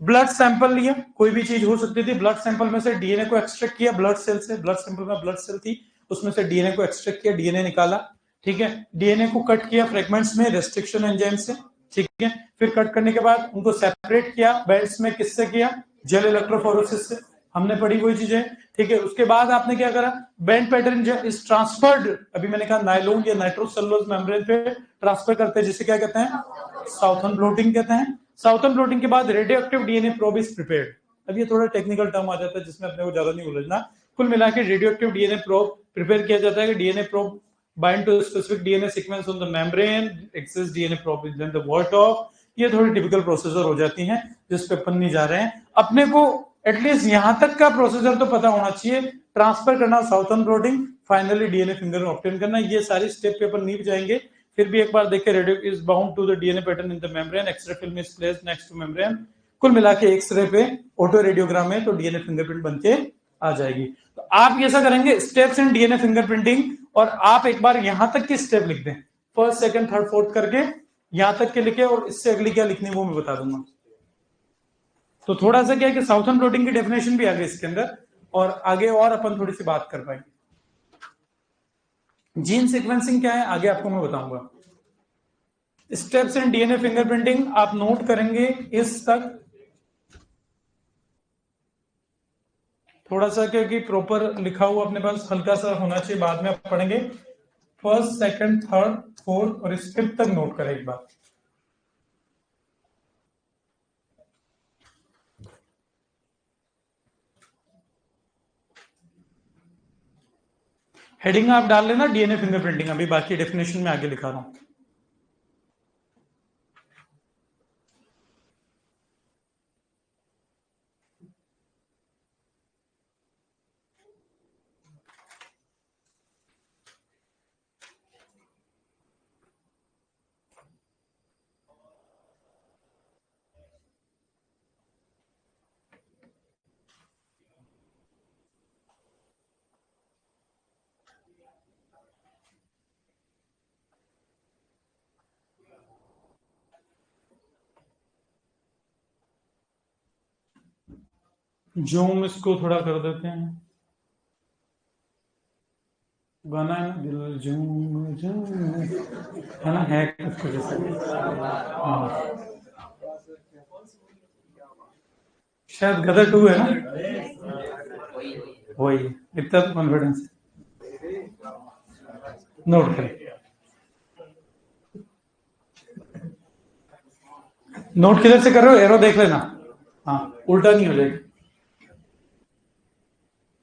ब्लड सैंपल लिया, कोई भी चीज हो सकती थी, ब्लड सैंपल में से डीएनए को एक्सट्रैक्ट किया, ब्लड सेल से, ब्लड सैंपल में ब्लड सेल थी, उसमें से डीएनए को एक्सट्रैक्ट किया, डीएनए निकाला, ठीक है, डीएनए को कट किया फ्रेगमेंट्स में रेस्ट्रिक्शन एंजाइम से, ठीक है, फिर कट करने के बाद उनको सेपरेट किया बैंड्स में, किससे किया, जेल इलेक्ट्रोफोरेसिस से, हमने पढ़ी वही चीजें, ठीक है। उसके बाद आपने क्या करा, बैंड पैटर्न इज ट्रांसफर्ड, अभी मैंने कहा नाइलोन या नाइट्रोसेलुलोज मेम्ब्रेन पे ट्रांसफर करते हैं, जिसे क्या कहते हैं, साउथर्न ब्लॉटिंग कहते हैं। साउथर्न ब्लॉटिंग के बाद radio active DNA probe is prepared. अब ये थोड़ा टेक्निकल टर्म आ जाता है जिसमें अपने को ज्यादा नहीं उलझना। कुल मिला के radio active DNA probe prepare किया जाता है कि DNA probe bind to specific DNA sequence on the membrane, excess DNA probe is then the vault off. ये थोड़ी टिपिकल प्रोसीजर हो जाती हैं जिस पे अपन नहीं जा रहे हैं। अपने को एटलीस्ट यहां तक का प्रोसीजर तो पता होना चाहिए, ट्रांसफर करना southern blotting, finally DNA finger obtain करना, ये सारी स्टेप पे अपन नहीं जाएंगे, फिर भी एक बार देखिए, radio is bound to the DNA pattern in the membrane, x ray film is placed next to membrane. कुल मिला के एक्सरे पे ऑटो रेडियोग्राम में तो डीएनए फिंगरप्रिंट बनके आ जाएगी। तो आप कैसा करेंगे, स्टेप्स इन डीएनए फिंगरप्रिंटिंग, और आप एक बार यहां तक की स्टेप लिख दें, फर्स्ट सेकंड थर्ड फोर्थ करके यहां तक के लिखे, और इससे अगली क्या लिखनी वो मैं बता दूंगा। तो थोड़ा सा क्या है कि साउथर्न प्लॉटिंग की डेफिनेशन भी आ गई इसके अंदर, और आगे और अपन थोड़ी सी बात कर पाएंगे। जीन सीक्वेंसिंग क्या है आगे आपको मैं बताऊंगा। स्टेप्स इन डीएनए फिंगरप्रिंटिंग आप नोट करेंगे इस तक, थोड़ा सा क्योंकि प्रॉपर लिखा हुआ अपने पास हल्का सा होना चाहिए, बाद में आप पढ़ेंगे। फर्स्ट सेकंड थर्ड फोर्थ और इस फिफ्थ तक नोट करें एक बार। हेडिंग आप डाल लेना डीएनए फिंगरप्रिंटिंग, अभी बाकी डेफिनेशन में आगे लिखा रहा हूं। जूम इसको थोड़ा कर देते हैं, गाना है ना दिल जूम जूम, है ना, है कुछ जैसे। हाँ शायद गदर 2 है ना, वही, इतना तो कॉन्फिडेंस। नोट करें, नोट किधर से कर रहे हो, एरो देख लेना, हाँ उल्टा नहीं हो जाएगा।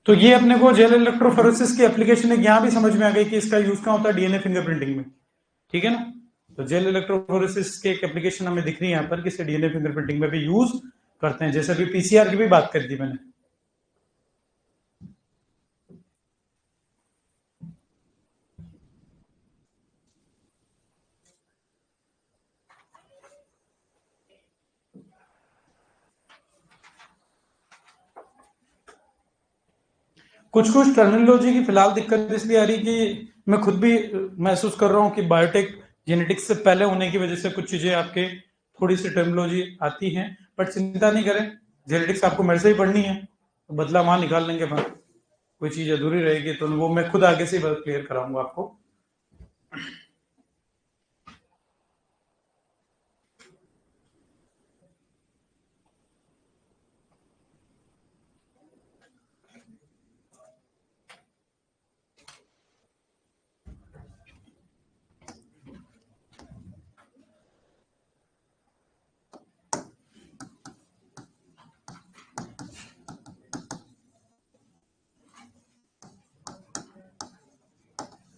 तो ये अपने को जेल इलेक्ट्रोफोरेसिस की एप्लीकेशन एक यहां भी समझ में आ गई कि इसका यूज कहां होता है, डीएनए फिंगरप्रिंटिंग में, ठीक है ना। तो जेल इलेक्ट्रोफोरेसिस की एक एप्लीकेशन हमें दिख रही है यहाँ पर, कि डीएनए फिंगरप्रिंटिंग में भी यूज करते हैं, जैसे अभी पीसीआर की भी बात कर दी मैंने। कुछ कुछ टर्मिनोलॉजी की फिलहाल दिक्कत इसलिए आ रही कि मैं खुद भी महसूस कर रहा हूं कि बायोटेक जेनेटिक्स से पहले होने की वजह से कुछ चीजें आपके थोड़ी सी टर्मिनोलॉजी आती हैं, बट चिंता नहीं करें, जेनेटिक्स आपको मेरे से ही पढ़नी है, तो बदला वहां निकाल लेंगे बात। कोई चीज अधूरी रहेगी तो वो मैं खुद आगे से क्लियर कराऊंगा आपको।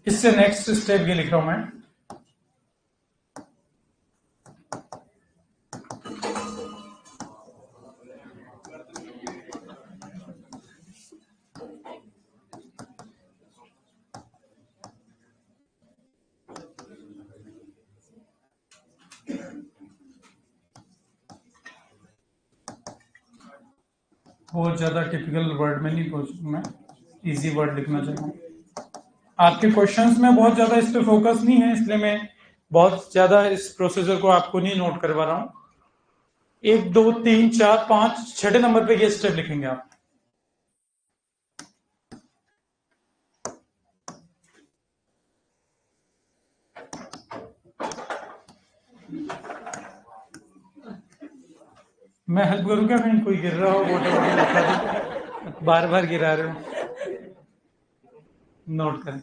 इससे नेक्स्ट स्टेप ये लिख रहा हूं मैं, बहुत ज्यादा टिपिकल वर्ड में नहीं पहुंचू मैं, इजी वर्ड लिखना चाहूंगा। आपके क्वेश्चंस में बहुत ज्यादा इस पे फोकस नहीं है, इसलिए मैं बहुत ज्यादा इस प्रोसीजर को आपको नहीं नोट करवा रहा हूं। 1 2 3 4 5 छठे नंबर पे ये स्टेप लिखेंगे आप। मैं हेल्प करूं क्या फ्रेंड, कोई गिर रहा हो वो बार बार गिरा रहे हो, नोट करें।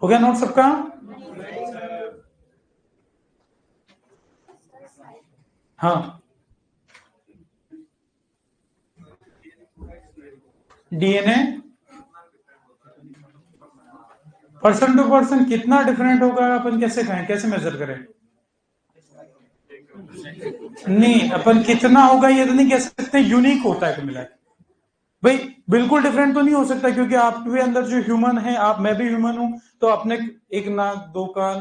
हो गया नोट सबका? हाँ, डीएनए पर्सन टू पर्सन कितना डिफरेंट होगा, अपन कैसे कहें, कैसे मेजर करें? नहीं, अपन कितना होगा ये तो नहीं कह सकते, यूनिक होता है मिला के। भाई बिल्कुल डिफरेंट तो नहीं हो सकता, क्योंकि आपके अंदर जो ह्यूमन है, आप मैं भी ह्यूमन हूं, तो अपने एक नाक दो कान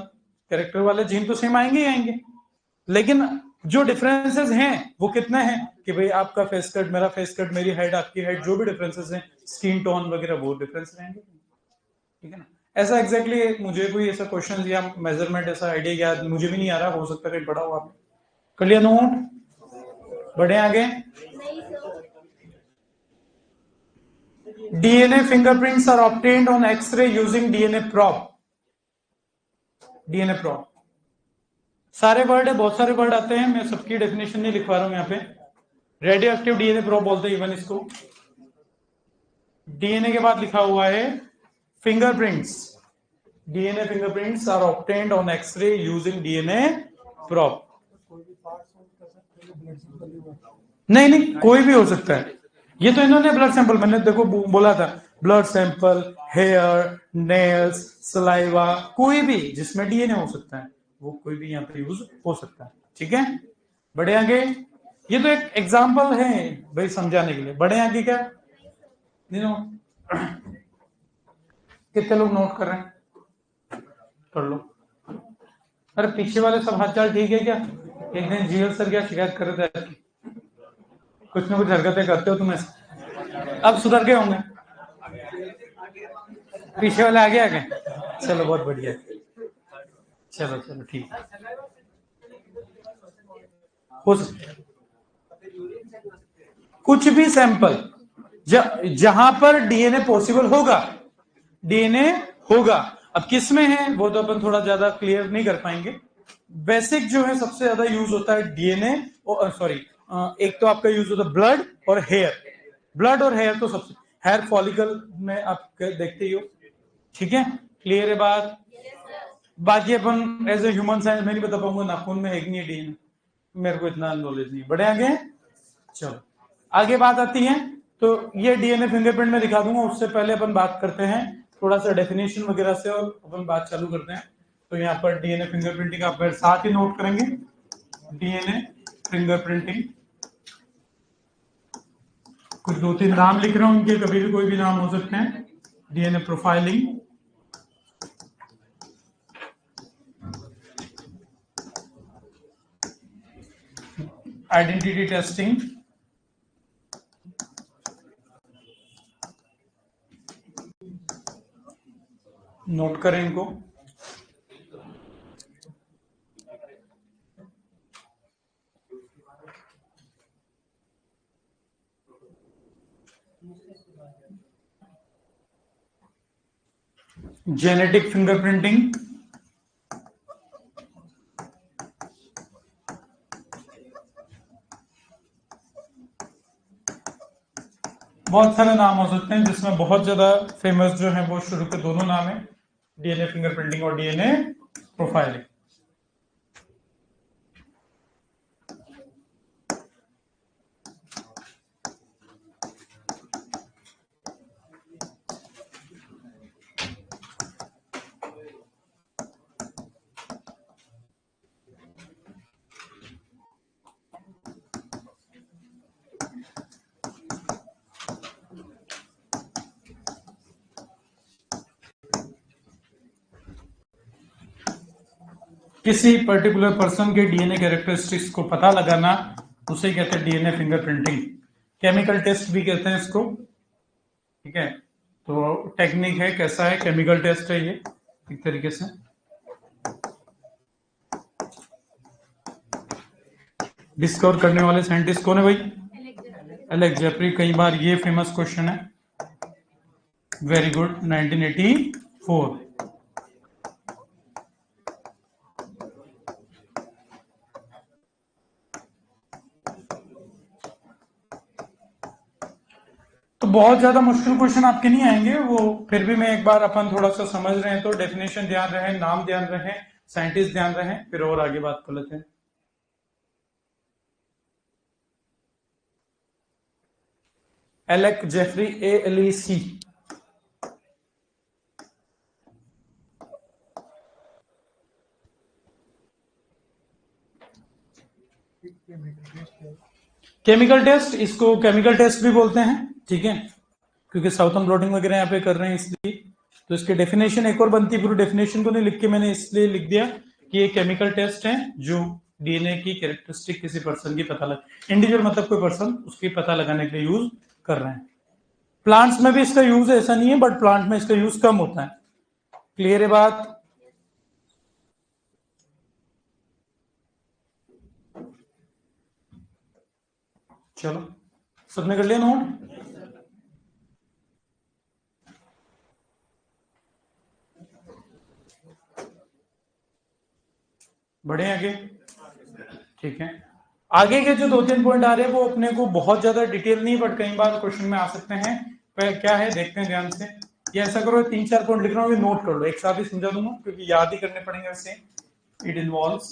कैरेक्टर वाले जीन तो सेम आएंगे ही आएंगे। लेकिन जो डिफरेंसेस हैं वो कितने हैं कि भाई आपका फेस कट, मेरा फेस कट, मेरी हाइट, आपकी हाइट, जो भी डिफरेंसेस हैं, स्किन टोन वगैरह, वो डिफरेंस रहेंगे। ठीक है ना। ऐसा एग्जैक्टली मुझे कोई ऐसा क्वेश्चन या मेजरमेंट ऐसा आइडिया याद मुझे भी नहीं आ रहा, हो सकता है कहीं पढ़ा हो आपने। कर लिया नोट, बढ़े आगे। DNA fingerprints are obtained on x ray using DNA probe. DNA probe, सारे वर्ड है, बहुत सारे वर्ड आते हैं, मैं सबकी डेफिनेशन नहीं लिखवा रहा हूं यहाँ पे। रेडियो एक्टिव डीएनए प्रॉब बोलते हैं इवन इसको। डीएनए के बाद लिखा हुआ है fingerprints. DNA fingerprints are obtained on x ray using DNA probe. नहीं नहीं, कोई भी हो सकता है। ये तो इन्होंने ब्लड सैंपल, मैंने देखो बोला था, blood sample, hair, nails, saliva, कोई भी जिसमें डीएनए हो सकता है, वो कोई भी यहाँ पे यूज हो सकता है। ठीक है, बढ़े आगे। ये तो एक एग्जाम्पल है भाई समझाने के लिए। बढ़े आगे क्या, कितने लोग नोट कर रहे हैं, कर लो। अरे पीछे वाले सब हाथ चाल ठीक है क्या? एक दिन जीएल सर क्या शिकायत कर रहे थे, कुछ ना कुछ हरकतें करते हो तुम ऐसे, अब सुधर गए होंगे। पीछे वाले आगे आ गए, चलो बहुत बढ़िया, चलो चलो ठीक है, हो सकता कुछ भी सैंपल जहां पर डीएनए पॉसिबल होगा, डीएनए होगा। अब किस में है वो तो अपन थोड़ा ज्यादा क्लियर नहीं कर पाएंगे। बेसिक जो है सबसे ज्यादा यूज होता है डीएनए, सॉरी, एक तो आपका यूज होता है ब्लड और हेयर। ब्लड और हेयर तो सबसे, हेयर फॉलिकल में आप देखते ही हो। ठीक है, क्लियर है बात। बाकी अपन एज ए ह्यूमन साइंस में नहीं बता पाऊंगा नाखून में है कि नहीं डीएनए, मेरे को इतना नॉलेज नहीं। बढ़े आगे, चलो आगे बात आती है। तो ये डीएनए फिंगरप्रिंट में दिखा दूंगा, उससे पहले अपन बात करते हैं थोड़ा सा डेफिनेशन वगैरह से, और अपन बात चालू करते हैं। तो यहाँ पर डीएनए फिंगरप्रिंटिंग आप मेरे साथ ही नोट करेंगे। डीएनए फिंगरप्रिंटिंग, कुछ दो तीन नाम लिख रहा हूं उनके, कभी भी कोई भी नाम हो सकते हैं। DNA profiling, identity testing, note करें इनको। जेनेटिक फिंगरप्रिंटिंग, बहुत सारे नाम हो सकते हैं, जिसमें बहुत ज्यादा फेमस जो है वो शुरू के दोनों नाम है, डीएनए फिंगरप्रिंटिंग और डीएनए प्रोफाइलिंग। किसी पर्टिकुलर पर्सन के डीएनए कैरेक्टरिस्टिक्स को पता लगाना, उसे कहते हैं डीएनए फिंगरप्रिंटिंग। केमिकल टेस्ट भी कहते हैं इसको। ठीक है, तो टेक्निक है, कैसा है, केमिकल टेस्ट है ये एक तरीके से। डिस्कवर करने वाले साइंटिस्ट कौन है भाई? Alex Jeffrey. कई बार ये फेमस क्वेश्चन है, वेरी गुड, 1984। तो बहुत ज्यादा मुश्किल क्वेश्चन आपके नहीं आएंगे वो, फिर भी मैं एक बार अपन थोड़ा सा समझ रहे हैं तो डेफिनेशन ध्यान रहे, नाम ध्यान रहे, साइंटिस्ट ध्यान रहे, फिर और आगे बात कर लेते हैं। Alec Jeffrey, ALEC। Chemical test, इसको केमिकल टेस्ट भी बोलते हैं, ठीक है, क्योंकि साउथर्न ब्लॉटिंग वगैरह यहाँ पे कर रहे हैं इसलिए। तो इसकी डेफिनेशन एक और बनती है, पूरी डेफिनेशन को नहीं लिख के मैंने इसलिए लिख दिया कि ये केमिकल टेस्ट है जो डीएनए की कैरेक्टरिस्टिक किसी पर्सन की पता लग, इंडिविजुअल मतलब कोई पर्सन, उसकी पता लगाने के लिए यूज कर रहे हैं। प्लांट्स में भी इसका यूज ऐसा नहीं है, बट प्लांट में इसका यूज कम होता है। क्लियर है बात? चलो, सबने कर लिया नोट? बढ़े आगे? ठीक है, आगे के जो 2-3 पॉइंट आ रहे हैं वो अपने को बहुत ज्यादा डिटेल नहीं, बट कई बार क्वेश्चन में आ सकते हैं। क्या है देखते हैं ध्यान से। ये ऐसा करो, 3-4 पॉइंट लिख रहा हूँ, ये नोट कर लो, एक साथ ही समझा दूंगा क्योंकि याद ही करने पड़ेंगे वैसे। इट इन्वॉल्व्स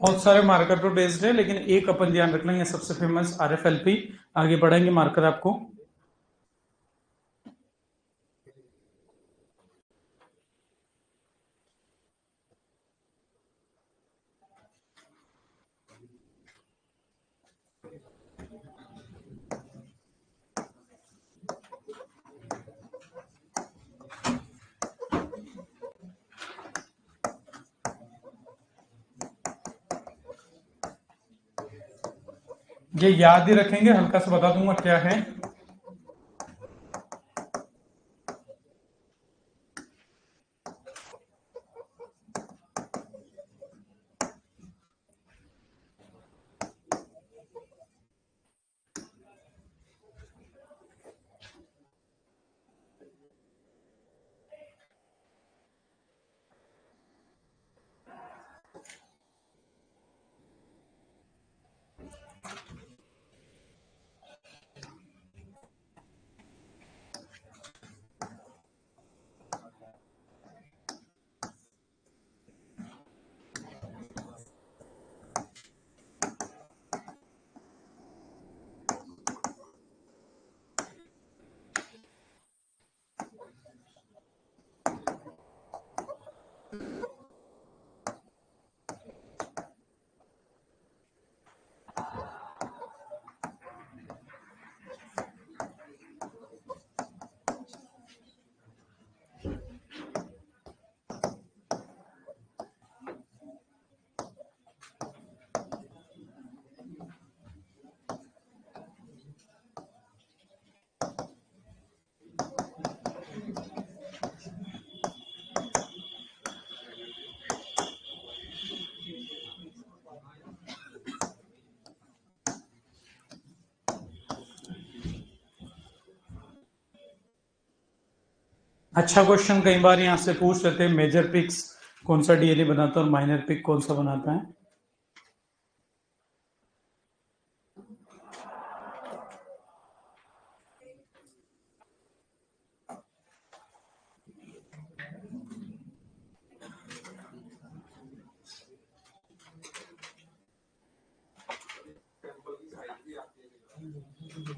बहुत सारे मार्कर पर बेस्ड है, लेकिन एक अपन ध्यान रख लेंगे, सबसे फेमस RFLP। आगे बढ़ेंगे मार्कर आपको। ये याद ही रखेंगे, हल्का सा बता दूंगा क्या है। अच्छा क्वेश्चन कई बार यहाँ से पूछ लेते हैं, मेजर पिक्स कौन सा डीएनए बनाता है और माइनर पिक कौन सा बनाता है।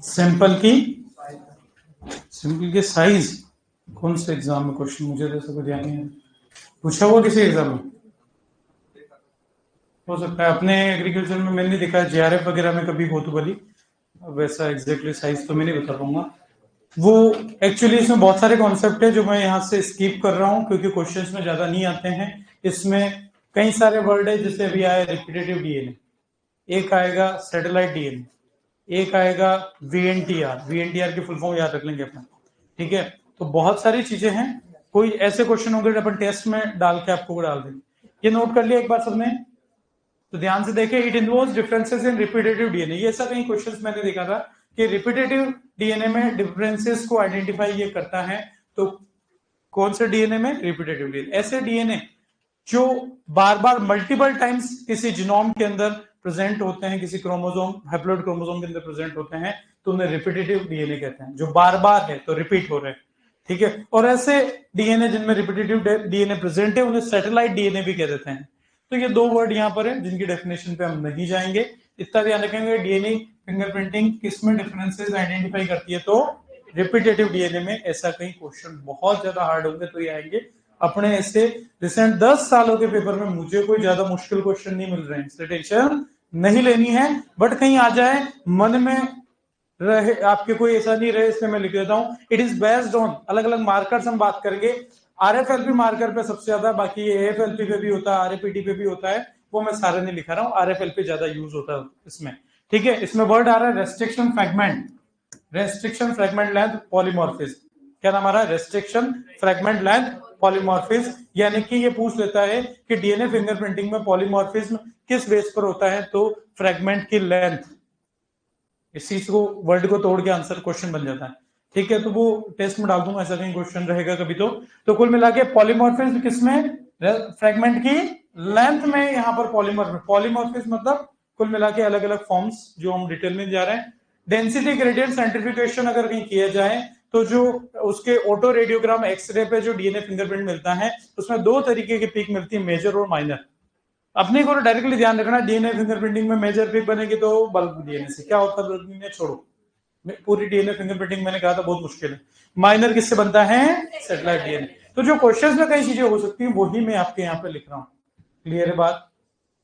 सैंपल की साइज कौन से एग्जाम में क्वेश्चन, मुझे तो ऐसा कुछ ध्यान नहीं है, पूछा हुआ किसी एग्जाम में हो सकता है। अपने एग्रीकल्चर में मैंने देखा है, JRF वगैरह में कभी हो तो भली, वैसा एग्जैक्टली साइज तो मैं नहीं बता पाऊंगा। वो एक्चुअली इसमें बहुत सारे कॉन्सेप्ट है जो मैं यहाँ से स्किप कर रहा हूँ क्योंकि क्वेश्चंस में ज्यादा नहीं आते हैं। इसमें कई सारे वर्ड है, जैसे अभी आया रिपीटेटिव डीएनए, एक आएगा सैटेलाइट डीएनए, एक आएगा VNTR की फुल फॉर्म याद रख लेंगे अपना, ठीक है। तो बहुत सारी चीजें हैं, कोई ऐसे क्वेश्चन होंगे अपन टेस्ट में डाल के आपको डाल देंगे। ये नोट कर लिया एक बार सबने? तो ध्यान से देखें, it involves differences in repetitive DNA. ये ऐसा कहीं क्वेश्चंस मैंने देखा था कि रिपीटेटिव डीएनए में डिफरेंसेस को आइडेंटिफाई ये करता है। तो कौन से डीएनए में? Repetitive DNA. ऐसे डीएनए जो बार बार मल्टीपल टाइम्स किसी जीनोम के अंदर प्रेजेंट होते हैं, किसी क्रोमोसोम हैप्लोइड क्रोमोसोम के अंदर प्रेजेंट होते हैं, तो उन्हें रिपीटेटिव डीएनए कहते हैं, जो बार बार है तो रिपीट हो रहे हैं, ठीक है। और ऐसे डीएनए जिनमें रिपीटेटिव डीएनए प्रेजेंट है उन्हें सैटेलाइट डीएनए भी कह देते हैं। तो ये दो वर्ड यहाँ पर है जिनकी डेफिनेशन पे हम नहीं जाएंगे। इतना ध्यान रखेंगे, डीएनए फिंगरप्रिंटिंग किसमें डिफरेंसेस आइडेंटिफाई करती है? तो रिपीटेटिव डीएनए में। ऐसा कहीं क्वेश्चन बहुत ज्यादा हार्ड होंगे तो ये आएंगे अपने ऐसे रिसेंट 10 सालों के पेपर में। मुझे कोई ज्यादा मुश्किल क्वेश्चन नहीं मिल रहे हैं, इसलिए टेंशन नहीं लेनी है। बट कहीं आ जाए मन में रहे आपके, कोई ऐसा नहीं रहे, इसलिए मैं लिख देता हूं। इट इज बेस्ड ऑन अलग अलग मार्कर्स हम बात करेंगे। आरएफएलपी मार्कर पे सबसे ज्यादा, बाकी एएफएलपी पे भी होता है, आरएपीटी पे भी होता है, वो मैं सारे नहीं लिखा रहा हूँ। आरएफएलपी ज्यादा यूज होता है इसमें, ठीक है। इसमें वर्ड आ रहा है restriction fragment, restriction fragment length polymorphism. क्या नाम आ रहा है? Restriction fragment length polymorphism. यानी कि ये पूछ लेता है कि डीएनए फिंगरप्रिंटिंग में पॉलीमॉर्फिज्म किस बेस पर होता है? तो फ्रैगमेंट की लेंथ। इस चीज को, वर्ड को तोड़ के आंसर क्वेश्चन बन जाता है, ठीक है। तो वो टेस्ट में डाल दूंगा, ऐसा कहीं क्वेश्चन रहेगा कभी तो कुल मिला के पॉलीमॉर्फिज्म किसमें? फ्रैगमेंट की लेंथ में। यहाँ पर पॉलीमॉर्फिज्म मतलब कुल मिला के अलग अलग फॉर्म्स, जो हम डिटेल में जा रहे हैं। डेंसिटी ग्रेडियंट सेंट्रिफिकेशन अगर कहीं किया जाए तो जो उसके ऑटो रेडियोग्राम एक्सरे पे जो डीएनए फिंगरप्रिंट मिलता है उसमें दो तरीके की पीक मिलती है, मेजर और माइनर। अपने को डायरेक्टली ध्यान रखना, डीएनए फिंगरप्रिंटिंग में मेजर पीक बनेगी तो बल्क डीएनए से। क्या होता है बल्क डीएनए? छोड़ो, पूरी डीएनए फिंगरप्रिंटिंग मैंने कहा था बहुत मुश्किल है। माइनर किससे बनता है? Satellite DNA. तो जो क्वेश्चंस में कई चीजें हो सकती हैं वही मैं आपके यहाँ पे लिख रहा हूँ। क्लियर है बात?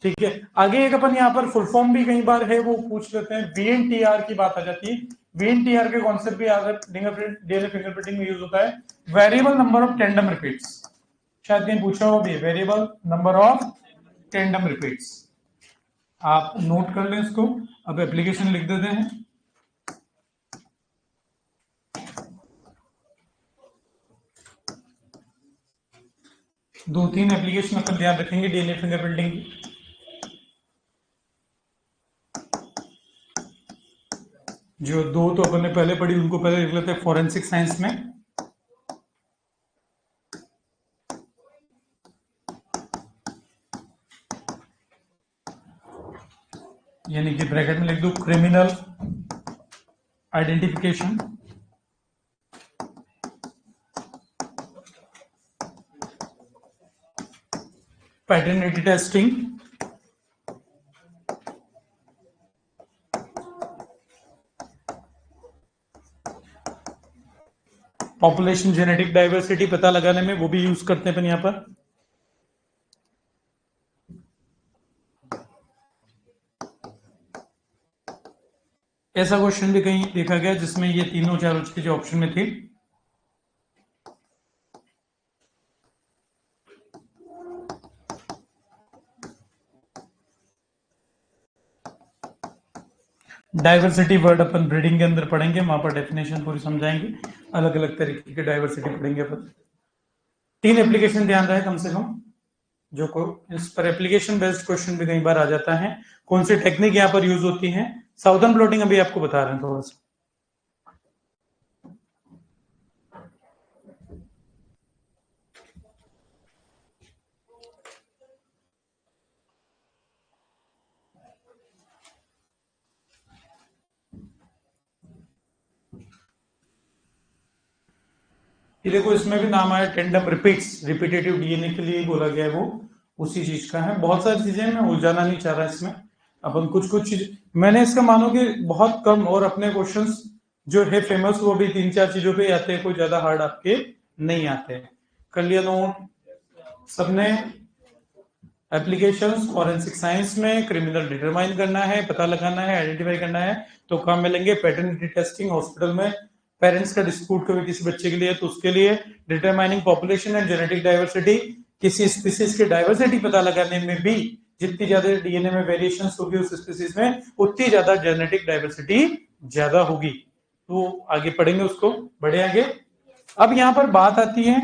ठीक है। आगे एक अपन यहाँ पर फुल फॉर्म भी कई बार है वो पूछ लेते हैं, वीएनटीआर की बात आ जाती है। वीएनटीआर के कॉन्सेप्ट भी डीएनए फिंगरप्रिंटिंग में यूज होता है। Variable number of tandem repeats, शायद कहीं पूछा हो भी, variable number of tandem repeats. आप नोट कर लें इसको। अब एप्लीकेशन लिख देते हैं। दो तीन एप्लीकेशन अपन ध्यान रखेंगे डीएनए फिंगरप्रिंटिंग की। जो दो तो अपन ने पहले पढ़ी उनको पहले लिख लेते हैं फॉरेंसिक साइंस में। यानी कि ब्रैकेट में लिख दो criminal identification, paternity testing, population genetic diversity पता लगाने में वो भी यूज करते हैं अपन यहाँ पर। ऐसा क्वेश्चन भी कहीं देखा गया जिसमें ये तीनों चारों चीजें ऑप्शन में थी। डाइवर्सिटी वर्ड अपन ब्रीडिंग के अंदर पढ़ेंगे, वहां पर डेफिनेशन पूरी समझाएंगे, अलग अलग तरीके की डाइवर्सिटी पढ़ेंगे अपन। 3 एप्लीकेशन ध्यान रहे कम से कम, जो को इस पर एप्लीकेशन बेस्ड क्वेश्चन भी कई बार आ जाता है। कौन सी टेक्निक यहाँ पर यूज होती है? साउदर्न प्लॉटिंग अभी आपको बता रहे हैं थोड़ा सा। ये देखो इसमें भी नाम आया टेंडम रिपीट्स, रिपीटेटिव डीएनए के लिए बोला गया है, वो उसी चीज का है। बहुत सारी चीजें मैं उलझाना नहीं चाह रहा इसमें। अपन कुछ कुछ चीज मैंने इसका मानो कि बहुत कम, और अपने क्वेश्चंस जो है फेमस वो भी 3-4 चीजों पे आते हैं, कोई ज्यादा हार्ड आपके नहीं आते हैं। कर लिया नोट सबने? एप्लीकेशंस फॉरेंसिक साइंस में क्रिमिनल डिटरमाइन करना है, पता लगाना है, आइडेंटिफाई करना है, तो काम मिलेंगे पैटर्निटी टेस्टिंग। हॉस्पिटल में पेरेंट्स का डिस्प्यूट कभी किसी बच्चे के लिए तो उसके लिए determining population and genetic diversity, किसी स्पीसीज की डाइवर्सिटी पता लगाने में भी जितनी ज्यादा डीएनए में वेरिएशन होगी उस स्पीसीज में उतनी ज्यादा जेनेटिक डाइवर्सिटी ज्यादा होगी। तो आगे पढ़ेंगे उसको, बढ़े आगे। अब यहां पर बात आती है,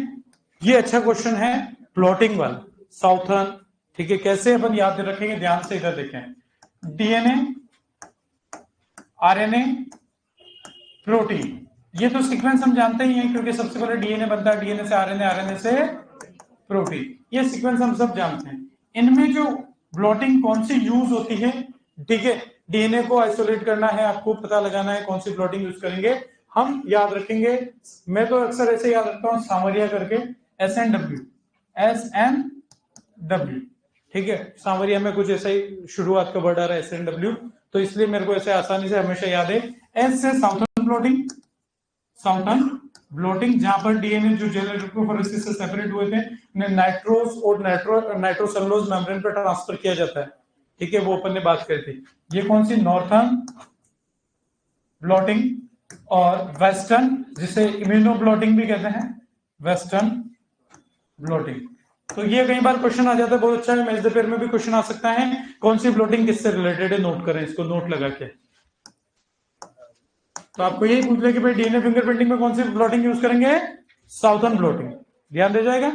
ये अच्छा क्वेश्चन है प्लॉटिंग वाला, साउथर्न ठीक है, कैसे अपन याद रखेंगे, ध्यान से इधर देखें, डीएनए, आरएनए, प्रोटीन, ये तो सीक्वेंस हम जानते ही हैं क्योंकि सबसे पहले डीएनए बनता है, डीएनए से आरएनए, आरएनए से प्रोटीन, ये सीक्वेंस हम सब जानते हैं। इनमें जो ब्लॉटिंग कौन सी यूज होती है, ठीक है, डीएनए को आइसोलेट करना है, आपको पता लगाना है कौन सी ब्लॉटिंग यूज करेंगे, हम याद रखेंगे। मैं तो अक्सर ऐसे याद रखता हूं, सामरिया करके, SNW, SNW, ठीक है, सामरिया में कुछ ऐसा ही शुरुआत का वर्ड आ रहा है SNW, तो इसलिए मेरे को ऐसे आसानी से हमेशा याद है। एस से साउथर्न ब्लॉटिंग, साउथर्न ब्लॉटिंग, जहां पर डीएनए जो जेल इलेक्ट्रोफोरेसिस से सेपरेट हुए थे नाइट्रोस और नाइट्रोसेलुलोज मेम्ब्रेन पर ट्रांसफर किया जाता है, ठीक है, वो अपन ने बात करी थी। ये कौन सी, नॉर्थर्न ब्लॉटिंग, और वेस्टर्न, जिसे इम्यूनो ब्लॉटिंग भी कहते हैं, वेस्टर्न ब्लॉटिंग। तो ये कई बार क्वेश्चन आ जाता है, बहुत अच्छा है, मैच द पेयर में भी क्वेश्चन आ सकता है, कौन सी ब्लॉटिंग किससे रिलेटेड है, नोट करें इसको, नोट लगा के। तो आपको यही पूछ ले कि भाई डीएनए फिंगरप्रिंटिंग में कौन सी ब्लॉटिंग यूज करेंगे, साउथर्न ब्लॉटिंग, ध्यान दे जाएगा,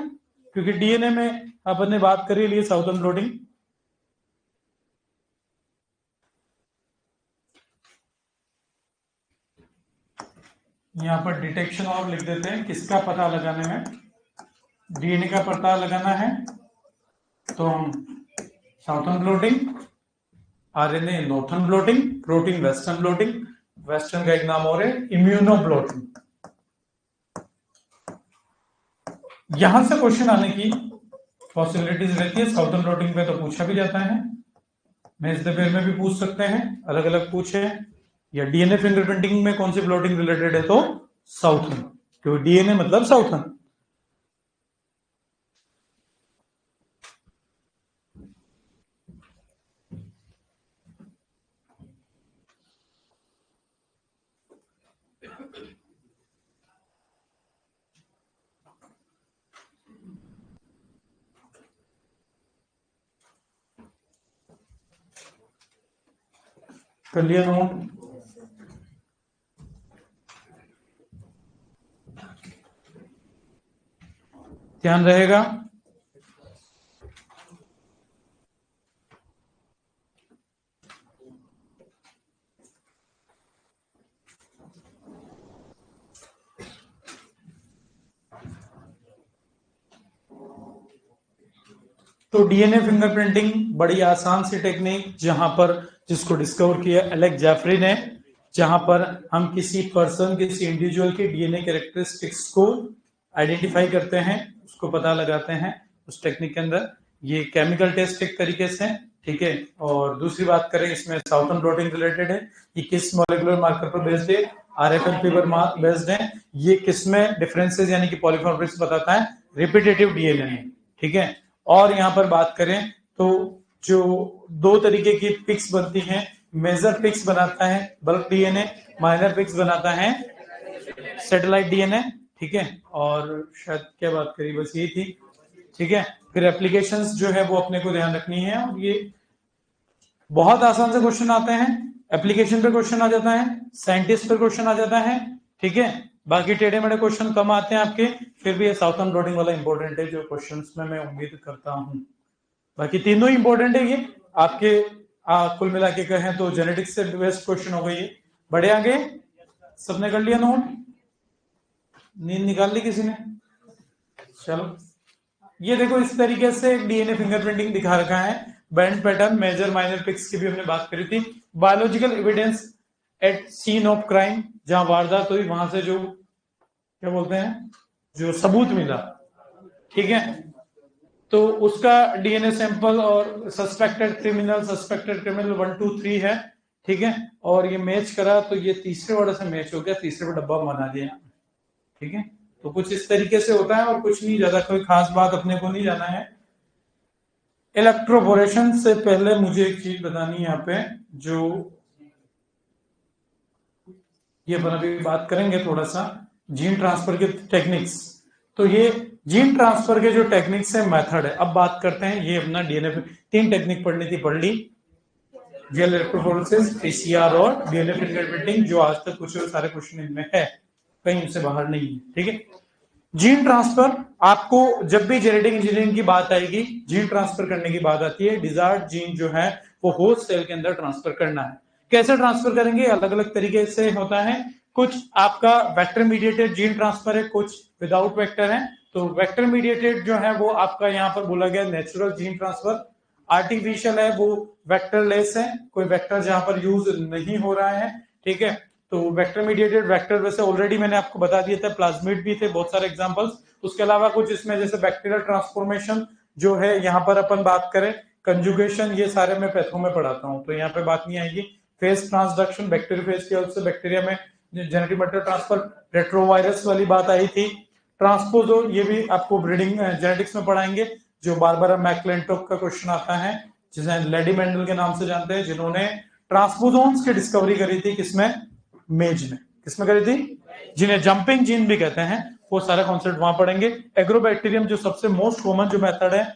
क्योंकि डीएनए में अपन ने बात करी ली साउथर्न ब्लॉटिंग। यहां पर डिटेक्शन और लिख देते हैं, किसका पता लगाने में, डीएनए का पता लगाना है तो हम southern blotting, RNA northern blotting, protein western blotting, western का एक नाम और है इम्यूनो ब्लॉटिंग। यहां से क्वेश्चन आने की पॉसिबिलिटीज रहती है, साउथर्न ब्लॉटिंग पे तो पूछा भी जाता है, मैच द पेयर में भी पूछ सकते हैं, अलग अलग पूछे, या डीएनए फिंगरप्रिंटिंग में कौन सी ब्लॉटिंग रिलेटेड है तो साउथर्न, क्योंकि डीएनए मतलब साउथर्न। कर लिया नोट, ध्यान रहेगा। तो डीएनए फिंगरप्रिंटिंग बड़ी आसान सी टेक्निक, जहां पर जिसको डिस्कवर किया एलेक्स जेफरी ने, जहां पर हम किसी पर्सन, किसी इंडिविजुअल के डीएनए कैरेक्टरिस्टिक्स को आइडेंटिफाई करते हैं, उसको पता लगाते हैं उस टेक्निक के अंदर। ये केमिकल टेस्ट एक तरीके से, ठीक है। और दूसरी बात करें, इसमें साउथर्न ब्लॉटिंग रिलेटेड है, ये किस मॉलिक्यूलर मार्कर पर बेस्ड है, RFLP पर बेस्ड है, ये किसमें डिफरेंसेस यानी कि पॉलीमॉर्फिज्म बताता है, रिपीटेटिव डीएनए में, ठीक है। और यहां पर बात करें तो जो दो तरीके की पिक्स बनती हैं, मेजर पिक्स बनाता है बल्क डीएनए, माइनर पिक्स बनाता है सैटेलाइट डीएनए, ठीक है। और शायद क्या बात करी, बस यही थी, ठीक है। फिर एप्लीकेशंस जो है वो अपने को ध्यान रखनी है, और ये बहुत आसान से क्वेश्चन आते हैं, एप्लीकेशन पे क्वेश्चन आ जाता है, साइंटिस्ट पे क्वेश्चन आ जाता है, ठीक है। बाकी टेढ़े मेढ़े क्वेश्चन कम आते हैं आपके, फिर भी ये साउथर्न ब्लॉटिंग वाला इंपॉर्टेंट है जो क्वेश्चंस में मैं उम्मीद करता हूं। बाकी तीनों इंपॉर्टेंट है ये आपके, कुल मिला के कहें तो जेनेटिक्स से बेस्ट क्वेश्चन हो गई है। बढ़े आगे, सबने कर लिया नोट, नींद निकाल ली किसी ने, चलो। ये देखो इस तरीके से डीएनए फिंगरप्रिंटिंग दिखा रखा है, band pattern, major minor peaks की भी हमने बात करी थी। Biological evidence at scene of crime, जहां वारदात हुई वहां से जो क्या बोलते हैं, जो सबूत मिला, ठीक है, तो उसका डीएनए सैंपल, और सस्पेक्टेड क्रिमिनल 1 2 3 है, ठीक है। और ये मैच करा तो ये तीसरे वाले से मैच हो गया, तीसरे पर डब्बा बना दिया, ठीक है। तो कुछ इस तरीके से होता है, और कुछ नहीं, ज्यादा कोई खास बात अपने को नहीं जाना है। इलेक्ट्रोपोरेशन से पहले मुझे एक चीज बतानी है यहाँ पे, जो ये अपन अभी बात करेंगे थोड़ा सा, जीन ट्रांसफर के टेक्निक्स। तो ये जीन ट्रांसफर के जो टेक्निक्स है, मेथड है, अब बात करते हैं। ये अपना डीएनए, 3 टेक्निक पढ़नी थी, पढ़ ली, जेल इलेक्ट्रोफोरेसिस, PCR और डीएनए फिंगरप्रिंटिंग, जो आज तक पूछे हुए सारे क्वेश्चन इनमें है, कहीं उनसे बाहर नहीं है, ठीक है। जीन ट्रांसफर, आपको जब भी जेनेटिक इंजीनियरिंग की बात आएगी, जीन ट्रांसफर करने की बात आती है, डिजायर्ड जीन जो है वो होस्ट सेल के अंदर ट्रांसफर करना है। कैसे ट्रांसफर करेंगे? अलग अलग तरीके से होता है। कुछ आपका वेक्टर मीडिएटेड जीन ट्रांसफर है, कुछ विदाउट वेक्टर है। तो वेक्टर मीडिएटेड जो है वो आपका यहाँ पर बोला गया नेचुरल जीन ट्रांसफर। आर्टिफिशियल है वो वेक्टर लेस है, कोई वेक्टर जहां पर यूज नहीं हो रहा है, ठीक है। तो वेक्टर मीडिएटेड, वेक्टर वैसे ऑलरेडी मैंने आपको बता दिया था, प्लाज्मिड भी थे बहुत सारे एग्जांपल्स। उसके अलावा कुछ इसमें जैसे बैक्टीरियल ट्रांसफॉर्मेशन जो है, यहाँ पर अपन बात करें कंजुगेशन, ये सारे मैं पैथो में पढ़ाता हूँ तो यहाँ पे बात नहीं आएगी। फेस ट्रांसडक्शन, बैक्टीरियोफेज की हेल्प से बैक्टीरिया में जेनेटिक मटेरियल ट्रांसफर, रेट्रोवायरस वाली बात आई थी। ट्रांसपोजोन, ये भी आपको ब्रीडिंग जेनेटिक्स में पढ़ाएंगे, जो बारबारा मैक्लेंटोक का क्वेश्चन आता है, जिसे लेडी मेंडल के नाम से जानते हैं, जिन्होंने ट्रांसपोजोन्स की डिस्कवरी करी थी। किसमें? मेज में। किसमें करी थी? जिन्हें जंपिंग जीन भी कहते हैं, वो सारा कॉन्सेप्ट वहां पढ़ेंगे। एग्रोबैक्टीरियम जो सबसे मोस्ट कॉमन जो मेथड है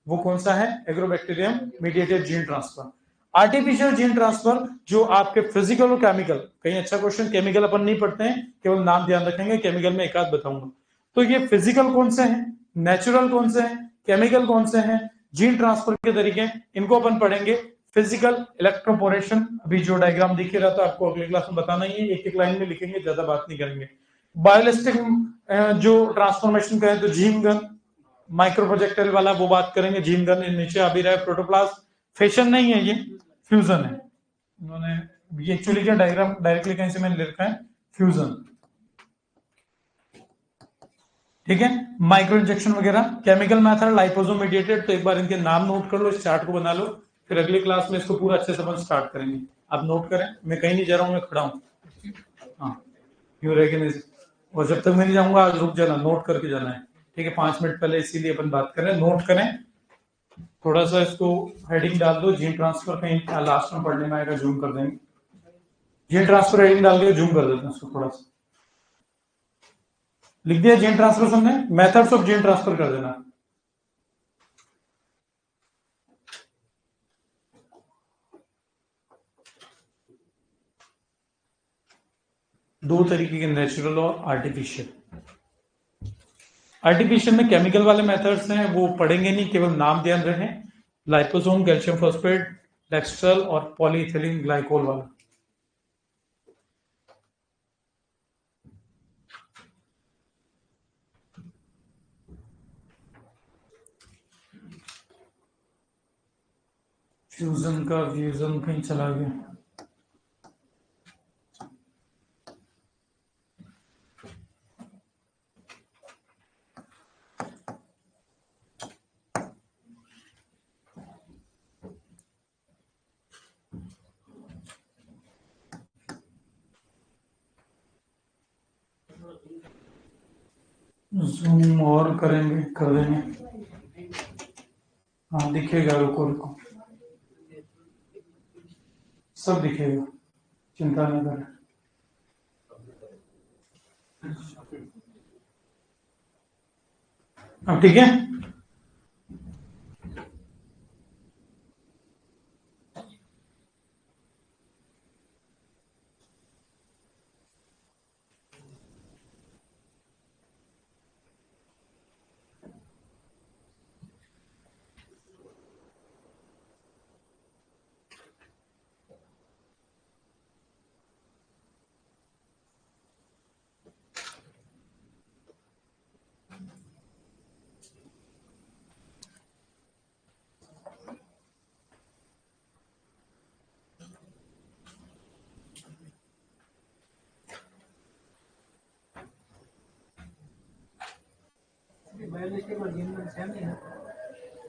वो कौन सा है? Agrobacterium mediated gene transfer. Artificial gene transfer जो आपके फिजिकल और केमिकल, कहीं अच्छा क्वेश्चन, केमिकल अपन नहीं पढ़ते हैं, केवल नाम ध्यान रखेंगे, केमिकल में एक आध बताऊंगा। तो ये फिजिकल कौन से हैं, नेचुरल कौन से हैं, केमिकल कौन से हैं, जीन ट्रांसफर के तरीके, इनको अपन पढ़ेंगे। फिजिकल, इलेक्ट्रोपोरेशन, अभी जो डायग्राम दिख रहा था आपको अगली क्लास में बताना ही है, एक एक लाइन में लिखेंगे, ज्यादा बात नहीं करेंगे। बायोलिस्टिक जो ट्रांसफॉर्मेशन का है, तो जीन गन, माइक्रो प्रोजेक्टाइल वाला वो बात करेंगे। जीन गन नीचे आ भी रहा है, प्रोटोप्लास्ट, फेशन नहीं है, ये फ्यूजन है। उन्होंने ये एक्चुअली क्या डायग्राम डायरेक्टली कहीं से मैंने लिखा है, फ्यूजन, ठीक है। माइक्रो इंजेक्शन वगैरह, केमिकल मेथड लाइपोसोम मीडिएटेड, तो एक बार इनके नाम नोट कर लो, इस चार्ट को बना लो, फिर अगली क्लास में इसको पूरा अच्छे से अपन स्टार्ट करेंगे। आप नोट करें, मैं कहीं नहीं जा रहा हूं, मैं खड़ा हूं। हाँ, क्यों रह के नहीं, और जब तक मैं नहीं जाऊंगा आज रुक जाना, नोट करके जाना है, ठीक है। 5 मिनट पहले इसीलिए अपन बात करें, नोट करें। थोड़ा सा इसको हेडिंग डाल दो, जीन ट्रांसफर कहीं लास्ट में पढ़ने में आएगा, जूम कर देंगे। जीन ट्रांसफर हेडिंग डाल के जूम कर देते हैं उसको, थोड़ा सा लिख दिया जीन ट्रांसफर हमने, मेथड्स ऑफ जीन ट्रांसफर कर देना। दो तरीके के, नेचुरल और आर्टिफिशियल। आर्टिफिशियल में केमिकल वाले मेथड्स हैं, वो पढ़ेंगे नहीं, केवल नाम ध्यान रखें। लाइपोसोम, कैल्शियम फॉस्फेट, डेक्स्ट्रल और पॉलीइथिलीन ग्लाइकोल वाला। फ्यूजन का फ्यूजन कहीं चला गया। जूम और करेंगे, कर देंगे। हाँ दिखेगा, रुको रुको, सब दिखेगा, चिंता नहीं करें। अब ठीक है।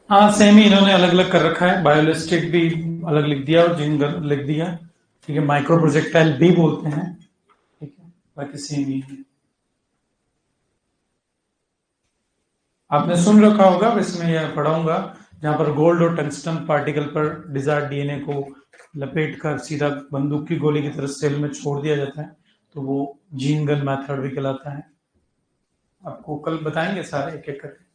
हाँ सेम ही इन्होंने अलग अलग कर रखा है, बायोलिस्टिक भी अलग लिख दिया और जीन लिख दिया, ठीक है। माइक्रो प्रोजेक्टाइल भी बोलते हैं, ठीक है, बाकी सेम ही है। आपने सुन रखा होगा, वैसे मैं यह पढ़ाऊंगा, जहां पर गोल्ड और टंगस्टन पार्टिकल पर डिजायर्ड डीएनए को लपेट कर सीधा बंदूक की गोली की तरह सेल में छोड़ दिया जाता है, तो वो जीन गन मेथड भी कहलाता है। आपको कल बताएंगे सारे एक एक करके।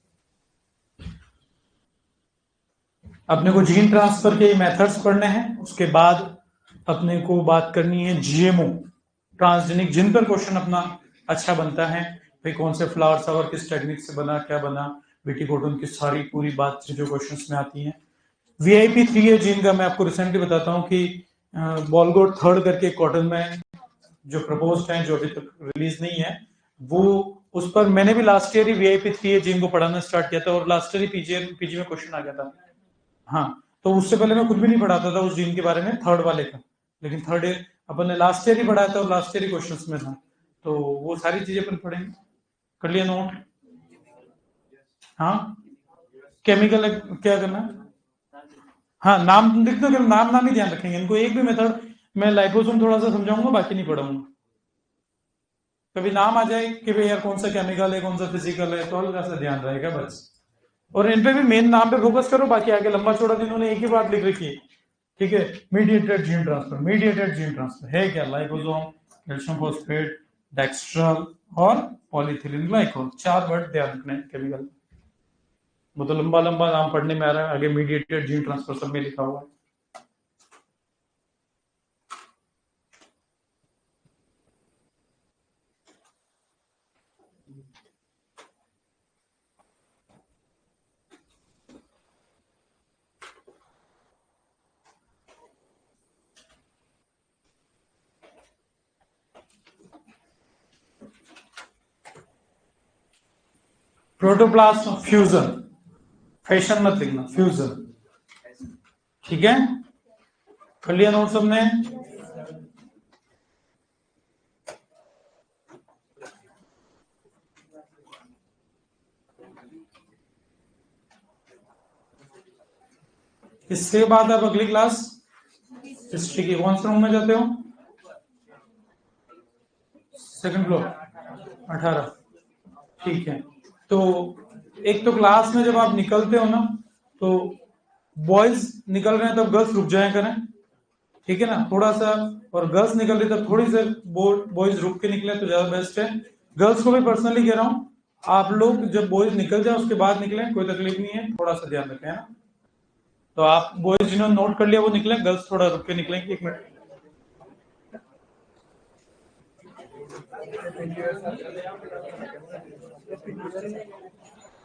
अपने को जीन ट्रांसफर के मेथड्स पढ़ने हैं, उसके बाद अपने को बात करनी है जीएमओ, ट्रांसजेनिक, जिन पर क्वेश्चन अपना अच्छा बनता है, भाई कौन से फ्लावर सावर किस टेक्निक से बना, क्या बना, बीटी कॉटन की सारी पूरी बात जो क्वेश्चंस में आती हैं। VIP 3 है जीन का, मैं आपको रिसेंटली बताता हूँ कि बॉलगोट थर्ड करके कॉटन में जो प्रपोज्ड है, जो अभी तक रिलीज नहीं है, वो उस पर मैंने भी लास्ट ईयर ही VIP 3 जीन को पढ़ाना स्टार्ट किया था और लास्ट ईयर ही पीजी में क्वेश्चन आ गया था। हाँ, तो उससे पहले मैं खुद भी नहीं पढ़ाता था उस जीन के बारे में, थर्ड वाले का, लेकिन थर्ड ईयर अपन ने लास्ट ईयर ही पढ़ाया था और लास्ट ईयर ही क्वेश्चंस में था, तो वो सारी चीजें अपन पढ़ेंगे। कर लिया नोट? हाँ, केमिकल क्या करना है? हाँ, नाम लिख दो, नाम ही ध्यान रखेंगे इनको। एक भी मेथड मैं लाइपोसोम थोड़ा सा समझाऊंगा, बाकी नहीं पढ़ाऊंगा। कभी नाम आ जाए कि भाई यार कौन सा केमिकल है, कौन सा फिजिकल है, तो हल्का सा ध्यान रहेगा बस। और इन पे भी मेन नाम पे फोकस करो, बाकी आगे लंबा चौड़ा दिन उन्होंने एक ही बात लिख रखी है, ठीक है? Mediated gene transfer, mediated gene transfer है क्या? लाइपोसोम, कैल्शियम फॉस्फेट, डेक्स्ट्रल और पॉलीथिलीन ग्लाइकोल, 4 वर्ड ध्यान रखने केमिकल। वो तो लंबा लंबा नाम पढ़ने में आ रहा है, आगे मीडिएटेड जीन ट्रांसफर सब में लिखा हुआ है। प्रोटोप्लाज्म फ्यूजन, फैशन मत लिखना, फ्यूजन, ठीक है? कर लिया नोट सबने? इसके बाद आप अगली क्लास हिस्ट्री की कौन से रूम में जाते हो? सेकंड फ्लोर, 18, ठीक है। तो एक तो क्लास में जब आप निकलते हो ना, तो बॉयज निकल रहे हैं तब गर्ल्स रुक जाया करें, ठीक है ना, थोड़ा सा। और गर्ल्स निकल रही तब थोड़ी सी बॉयज रुक के निकले तो ज्यादा बेस्ट है। गर्ल्स को भी पर्सनली कह रहा हूँ, आप लोग जब बॉयज निकल जाए उसके बाद निकले, कोई तकलीफ नहीं है, थोड़ा सा ध्यान रखें, है ना? तो आप बॉयज जिन्होंने नोट कर लिया वो निकले, गर्ल्स थोड़ा रुक के निकलेंगे, 1 मिनट।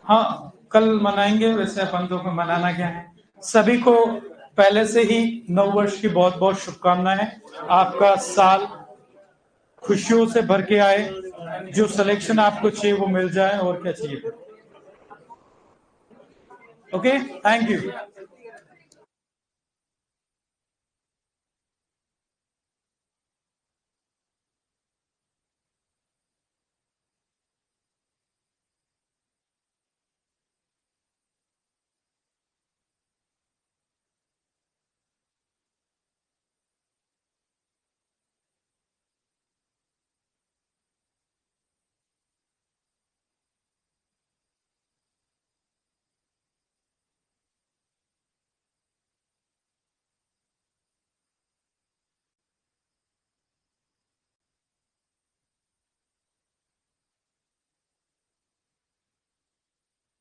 हाँ, कल मनाएंगे, वैसे अपन तो मनाना क्या है। सभी को पहले से ही नव वर्ष की बहुत बहुत शुभकामनाएं। आपका साल खुशियों से भर के आए, जो सिलेक्शन आपको चाहिए वो मिल जाए, और क्या चाहिए। Okay, thank you.